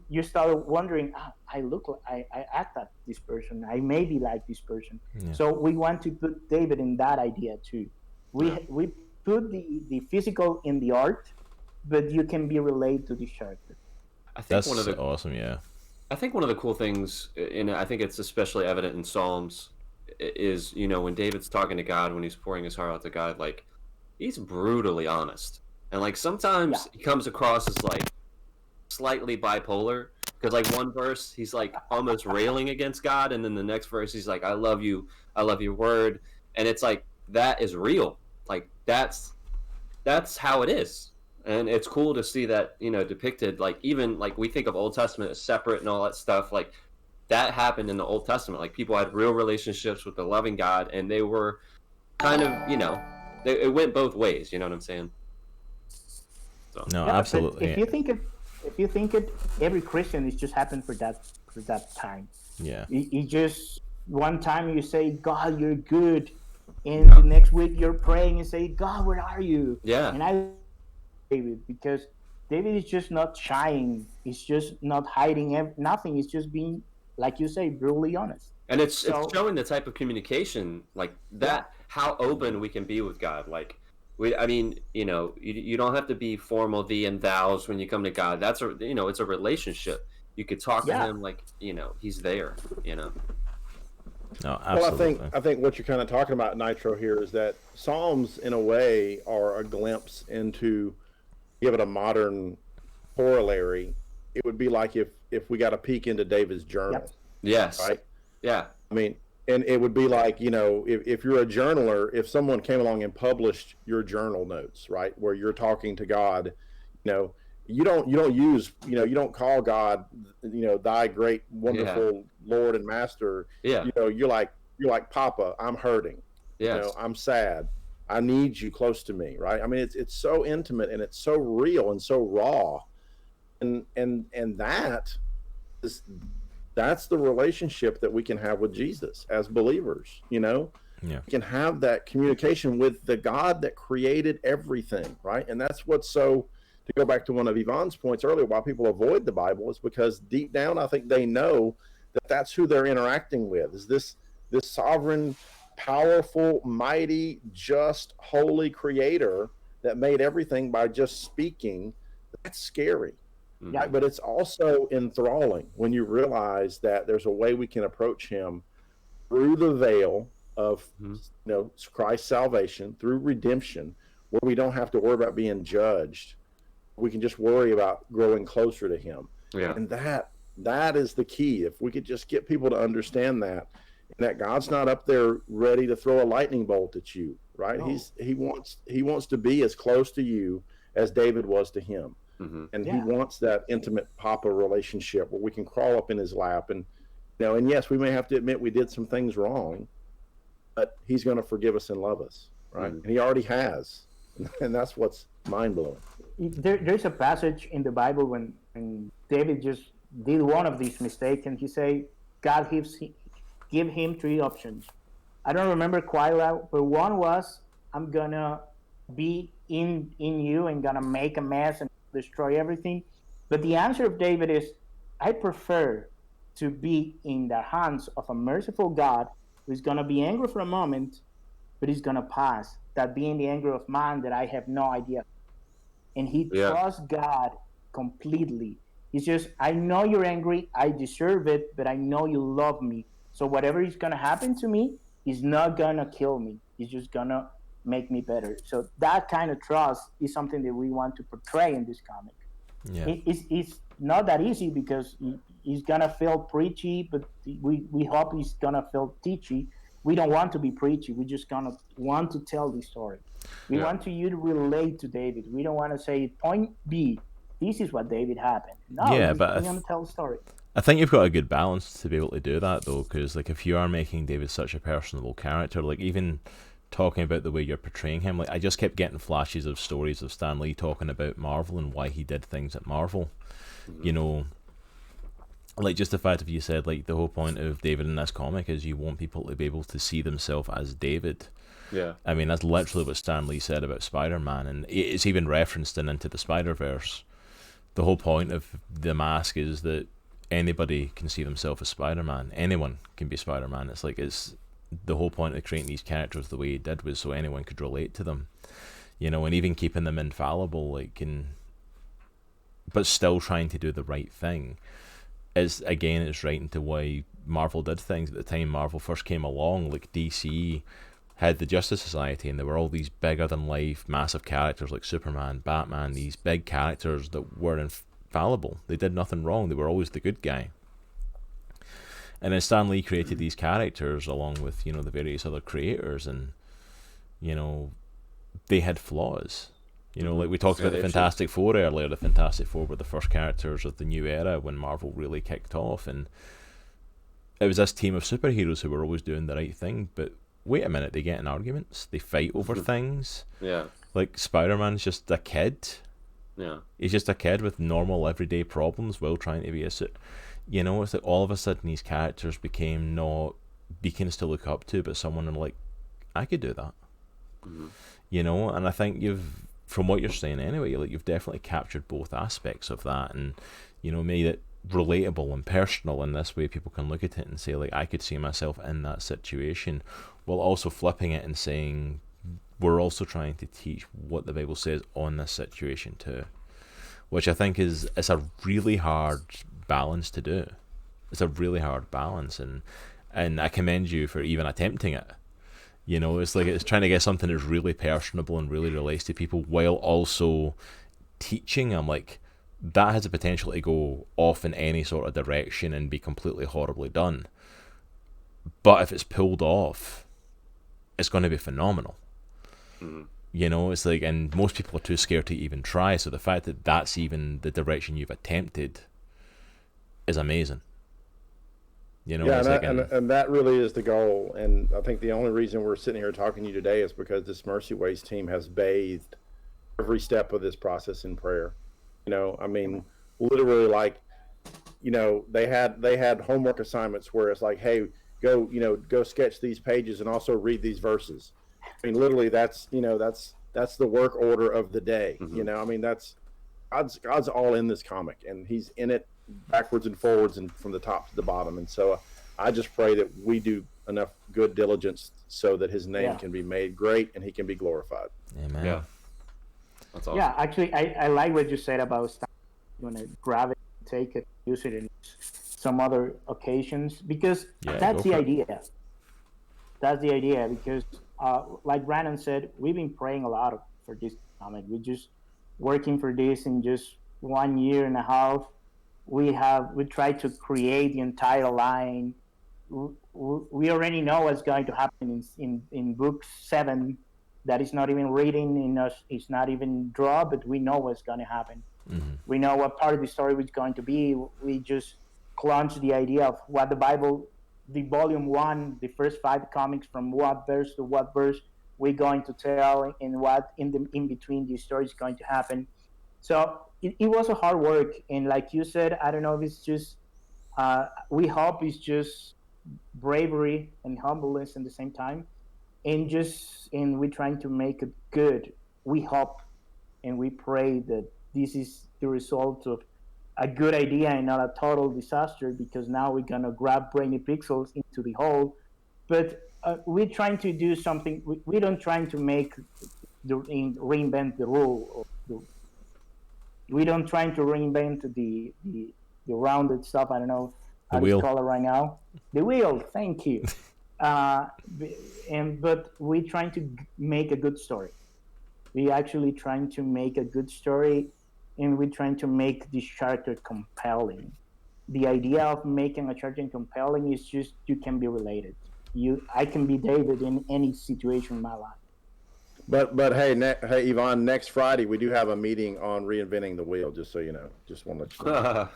You start wondering, I act like this person. I may be like this person. So we want to put David in that idea too. We put the physical in the art, but you can be related to the character. I think that's awesome. I think one of the cool things, and I think it's especially evident in Psalms, is, when David's talking to God, when he's pouring his heart out to God, like, he's brutally honest. And, like, sometimes he comes across as, like, slightly bipolar. Because, like, one verse, he's, like, almost railing against God, and then the next verse, he's like, I love you, I love your word. And it's like, that is real. Like, that's how it is. And it's cool to see that, depicted, like, even, like, we think of Old Testament as separate and all that stuff, like, that happened in the Old Testament. Like, people had real relationships with the loving God, and they were kind of, it went both ways, you know what I'm saying? So. No, absolutely. If you think it, every Christian, is just happened for that time. You just, one time you say, God, you're good, and the next week you're praying and say, God, where are you? And I David, because David is just not shying. He's just not hiding nothing. He's just being, like you say, brutally honest. And it's showing the type of communication, like that, how open we can be with God. Like, you don't have to be formal thee and thous when you come to God. That's it's a relationship. You could talk to him like, he's there, No, absolutely. Well, I think what you're kind of talking about, Nitro, here is that Psalms, in a way, are a glimpse into, give it a modern corollary, it would be like if we got a peek into David's journal. Yep. Yes. Right. Yeah. I mean, and it would be like, if you're a journaler, if someone came along and published your journal notes, right, where you're talking to God, you don't call God, thy great, wonderful Lord and Master. Yeah. You're like, Papa, I'm hurting. Yes. I'm sad. I need you close to me. Right. I mean, it's so intimate and it's so real and so raw. And that's the relationship that we can have with Jesus as believers. We can have that communication with the God that created everything, right? And that's what's so, to go back to one of Yvonne's points earlier, why people avoid the Bible is because deep down, I think they know that that's who they're interacting with, is this sovereign, powerful, mighty, just, holy creator that made everything by just speaking. That's scary. Yeah, but it's also enthralling when you realize that there's a way we can approach him through the veil of Christ's salvation, through redemption, where we don't have to worry about being judged. We can just worry about growing closer to him. Yeah. And that is the key. If we could just get people to understand that God's not up there ready to throw a lightning bolt at you, right? No. He wants to be as close to you as David was to him. Mm-hmm. And he wants that intimate Papa relationship where we can crawl up in his lap and yes, we may have to admit we did some things wrong, but he's going to forgive us and love us, right? Mm-hmm. And he already has. And that's what's mind-blowing. There's a passage in the Bible when David just did one of these mistakes and he say God give him 3 options. I don't remember quite well, but one was, I'm going to be in you and going to make a mess and destroy everything. But the answer of David is, I prefer to be in the hands of a merciful God who's going to be angry for a moment, but he's going to pass, that being the anger of man that I have no idea. And he trusts God completely. He's just, I know you're angry, I deserve it, but I know you love me. So whatever is going to happen to me is not going to kill me. He's just going to make me better. So that kind of trust is something that we want to portray in this comic. Yeah. It's not that easy because he's gonna feel preachy, but we hope he's gonna feel teachy. We don't want to be preachy. We just gonna want to tell the story. We want you to relate to David. We don't want to say point B, this is what David happened. No, but we're gonna tell the story. I think you've got a good balance to be able to do that though, because if you are making David such a personable character, even talking about the way you're portraying him, I just kept getting flashes of stories of Stan Lee talking about Marvel and why he did things at Marvel. Mm-hmm. Just the fact of you said the whole point of David in this comic is you want people to be able to see themselves as David. Yeah. I mean, that's literally what Stan Lee said about Spider-Man, and it's even referenced in Into the Spider-Verse. The whole point of the mask is that anybody can see themselves as Spider-Man. Anyone can be Spider-Man. It's the whole point of creating these characters the way he did was so anyone could relate to them, and even keeping them infallible, but still trying to do the right thing. It's right into why Marvel did things at the time Marvel first came along. DC had the Justice Society, and there were all these bigger than life, massive characters like Superman, Batman, these big characters that were infallible. They did nothing wrong. They were always the good guy. And then Stan Lee created these characters along with, the various other creators, and, they had flaws. We talked about the Fantastic Four earlier. The Fantastic Four were the first characters of the new era when Marvel really kicked off, and it was this team of superheroes who were always doing the right thing, but wait a minute, they get in arguments, they fight over things. Yeah. Spider-Man's just a kid. Yeah. He's just a kid with normal everyday problems while trying to be a suit. It's all of a sudden these characters became not beacons to look up to, but someone I could do that. Mm-hmm. And I think from what you're saying anyway, you've definitely captured both aspects of that, and made it relatable and personal in this way. People can look at it and say I could see myself in that situation, while also flipping it and saying we're also trying to teach what the Bible says on this situation too, which I think it's a really hard balance to do. It's a really hard balance, and I commend you for even attempting it. It's trying to get something that's really personable and really relates to people while also teaching them that has the potential to go off in any sort of direction and be completely horribly done. But if it's pulled off, it's going to be phenomenal. Mm-hmm. You know, it's like, and most people are too scared to even try. So the fact that that's even the direction you've attempted is amazing. You know, yeah, it's and that really is the goal. And I think the only reason we're sitting here talking to you today is because this Mercy Ways team has bathed every step of this process in prayer. You know, I mean, literally, like, you know, they had homework assignments where it's like, hey, go sketch these pages and also read these verses. I mean, literally, that's the work order of the day. Mm-hmm. You know, I mean, that's God's all in this comic, and He's in it backwards and forwards and from the top to the bottom. And so I just pray that we do enough good diligence so that His name can be made great and He can be glorified. Amen. Yeah, that's awesome. Yeah, actually, I like what you said about going to grab it, take it, use it in some other occasions, because that's the idea. That's the idea, because like Brannon said, we've been praying a lot for this comic. We're just working for this in just 1 year and a half. We tried to create the entire line. We already know what's going to happen in book 7. That is not even written in us. It's not even drawn, but we know what's going to happen. Mm-hmm. We know what part of the story is going to be. We just launched the idea of what the Bible, the volume 1, the first 5 comics, from what verse to what verse we're going to tell, and what in between the story is going to happen. So it was a hard work, and like you said, I don't know if it's just we hope it's just bravery and humbleness at the same time, and we're trying to make it good. We hope and we pray that this is the result of a good idea and not a total disaster, because now we're gonna grab Brainy Pixels into the hole. But we're trying to do something. We don't trying to reinvent the rule. We don't trying to reinvent the rounded stuff. I don't know how to call it right now. The wheel. Thank you. But we're trying to make a good story. We're actually trying to make a good story, and we're trying to make this character compelling. The idea of making a character compelling is just you can be related. I can be David in any situation in my life. But hey, Yvonne, next Friday we do have a meeting on reinventing the wheel. Just so you know, just want to let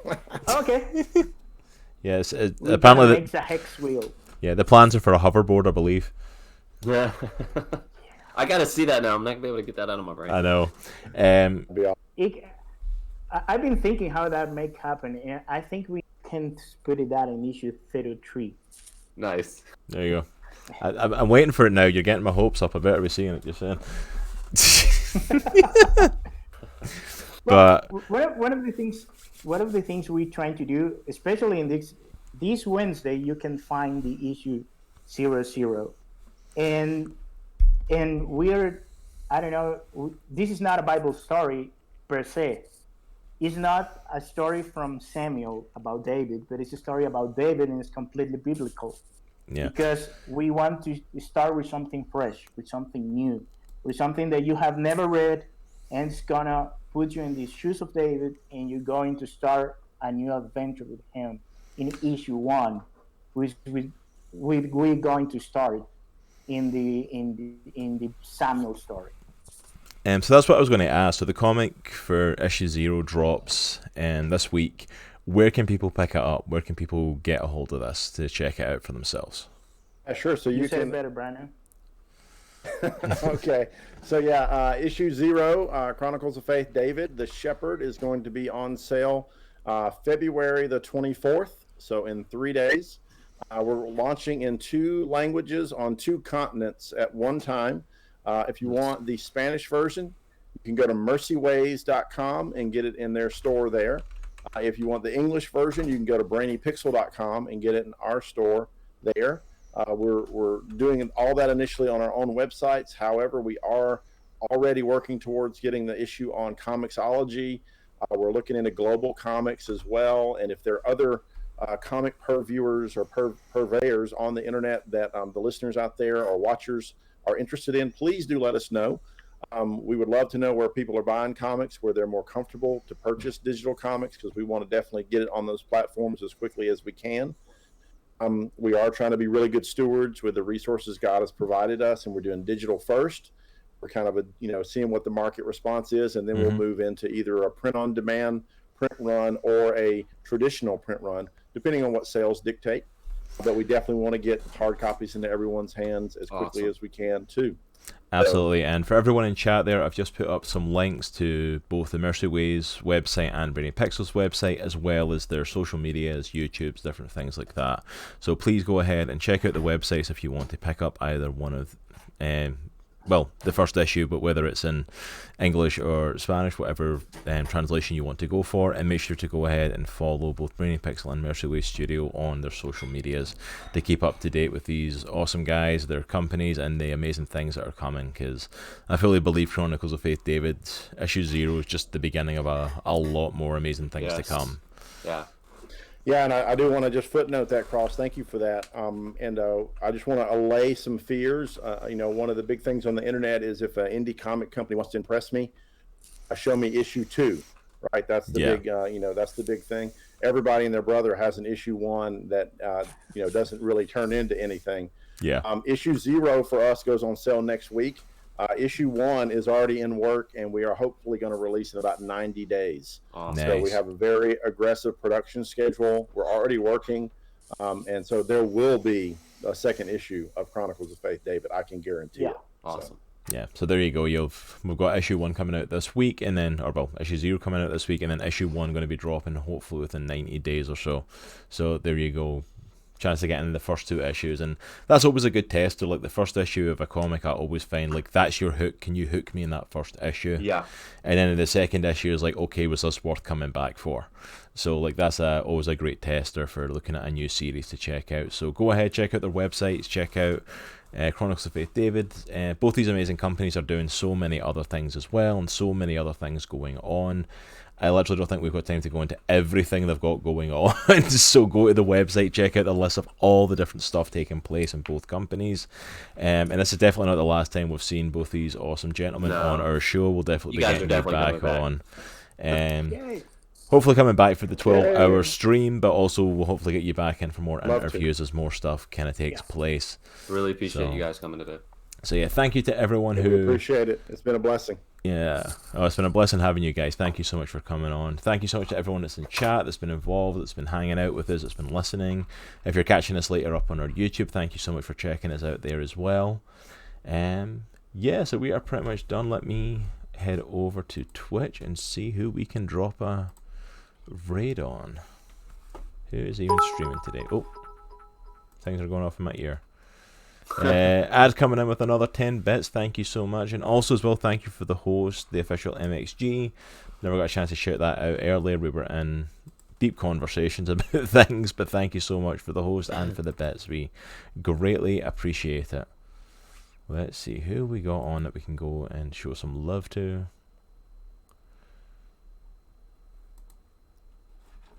you know. Okay. Yes, apparently makes a hex wheel. Yeah, the plans are for a hoverboard, I believe. Yeah. I gotta see that now. I'm not gonna be able to get that out of my brain. I know. I've been thinking how that make happen, and I think we can put it out in issue 33. Nice. There you go. I'm waiting for it now. You're getting my hopes up. I better be seeing it. You're saying. But one of the things we're trying to do, especially in this Wednesday, you can find the issue 00, and we're, I don't know, this is not a Bible story per se. It's not a story from Samuel about David, but it's a story about David, and it's completely biblical. Yeah. Because we want to start with something fresh, with something new, with something that you have never read, and it's gonna put you in the shoes of David, and you're going to start a new adventure with him in issue 1, which we're going to start in the Samuel story. So that's what I was going to ask. So the comic for issue 0 drops this week. Where can people pick it up? Where can people get a hold of this to check it out for themselves? Sure. So you said can. It better, Brannon. Okay. So issue 0, Chronicles of Faith, David the Shepherd, is going to be on sale February the 24th. So in 3 days. We're launching in 2 languages on 2 continents at one time. If you want the Spanish version, you can go to mercyways.com and get it in their store there. If you want the English version, you can go to brainypixel.com and get it in our store there. We're doing all that initially on our own websites. However, we are already working towards getting the issue on Comixology. We're looking into global comics as well. And if there are other comic purveyors or purveyors on the internet that the listeners out there or watchers are interested in, please do let us know. We would love to know where people are buying comics, where they're more comfortable to purchase digital comics, because we want to definitely get it on those platforms as quickly as we can. We are trying to be really good stewards with the resources God has provided us, and we're doing digital first. We're kind of seeing what the market response is, and then we'll move into either a print-on-demand print run or a traditional print run, depending on what sales dictate. But we definitely want to get hard copies into everyone's hands as quickly as we can too. Absolutely. And for everyone in chat there, I've just put up some links to both the Mercy Ways website and Brainy Pixels website, as well as their social medias, YouTubes, different things like that. So please go ahead and check out the websites if you want to pick up either one of the first issue, but whether it's in English or Spanish, whatever translation you want to go for, and make sure to go ahead and follow both Brainy Pixel and Mercy Way Studio on their social medias to keep up to date with these awesome guys, their companies, and the amazing things that are coming, because I fully believe Chronicles of Faith, David, issue 0 is just the beginning of a lot more amazing things to come. Yeah, and I do want to just footnote that, Cross. Thank you for that. And I just want to allay some fears. One of the big things on the internet is if an indie comic company wants to impress me, show me issue 2, right? That's the big, that's the big thing. Everybody and their brother has an issue 1 that, doesn't really turn into anything. Yeah. Issue 0 for us goes on sale next week. Issue 1 is already in work, and we are hopefully going to release in about 90 days. Nice. So we have a very aggressive production schedule. We're already working, and so there will be a second issue of Chronicles of Faith, David. I can guarantee it. Awesome. Yeah, so there you go. We've got issue 1 coming out this week, and then, issue 0 coming out this week, and then issue 1 going to be dropping hopefully within 90 days or so. So there you go. Chance to get into the first 2 issues, and that's always a good tester. Like the first issue of a comic, I always find like that's your hook. Can you hook me in that first issue? Yeah. And then the second issue is like, okay, was this worth coming back for? So like that's always a great tester for looking at a new series to check out. So go ahead, check out their websites, check out Chronicles of Faith, David. Both these amazing companies are doing so many other things as well, and so many other things going on. I literally don't think we've got time to go into everything they've got going on. So go to the website, check out the list of all the different stuff taking place in both companies. And this is definitely not the last time we've seen both these awesome gentlemen on our show. We'll definitely be getting you back on. Hopefully coming back for the 12-hour stream, but also we'll hopefully get you back in for more interviews as more stuff kind of takes place. Really appreciate you guys coming today. So yeah, thank you to everyone who... We appreciate it. It's been a blessing. Yeah. It's been a blessing having you guys. Thank you so much for coming on. Thank you so much to everyone that's in chat, that's been involved, that's been hanging out with us, that's been listening. If you're catching us later up on our YouTube, thank you so much for checking us out there as well. So we are pretty much done. Let me head over to Twitch and see who we can drop a raid on. Who is even streaming today? Oh, things are going off in my ear. Ad coming in with another 10 bits. Thank you so much. And also as well, thank you for the host, the official MXG. Never got a chance to shout that out earlier. We were in deep conversations about things, but thank you so much for the host and for the bits. We greatly appreciate it. Let's see who we got on that we can go and show some love to.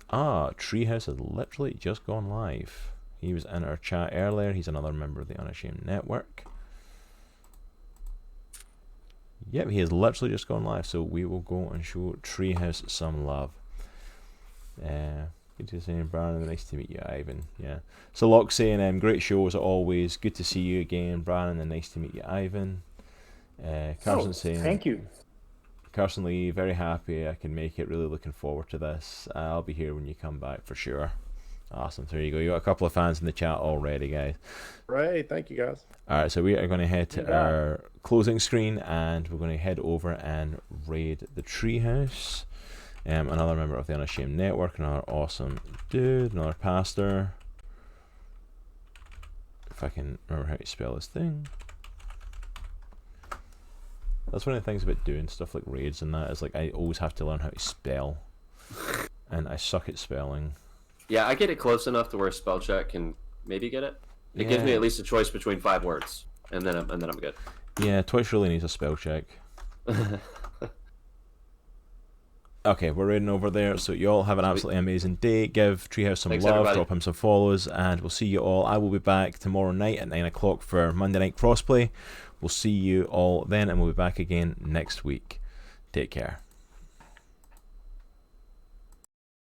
Treehouse has literally just gone live. He was in our chat earlier. He's another member of the Unashamed Network. Yep, he has literally just gone live. So we will go and show Treehouse some love. Good to see you, Brannon. Nice to meet you, Ivan. Yeah. So Locke saying, great show as always. Good to see you again, Brannon, and nice to meet you, Ivan. Carson saying, thank you. Carson Lee, very happy I can make it. Really looking forward to this. I'll be here when you come back for sure. Awesome. There you go. You got a couple of fans in the chat already, guys. Right. Thank you, guys. All right. So we are going to head to our closing screen, and we're going to head over and raid the Treehouse. Another member of the Unashamed Network, another awesome dude, another pastor. If I can remember how to spell this thing. That's one of the things about doing stuff like raids and that is like I always have to learn how to spell, and I suck at spelling. Yeah, I get it close enough to where spell check can maybe get it. It gives me at least a choice between 5 words, and then I'm good. Yeah, Twitch really needs a spell check. Okay, we're reading over there. So you all have an absolutely amazing day. Give Treehouse some Thanks, love, everybody. drop him some follows, and we'll see you all. I will be back tomorrow night at 9 o'clock for Monday Night Crossplay. We'll see you all then, and we'll be back again next week. Take care.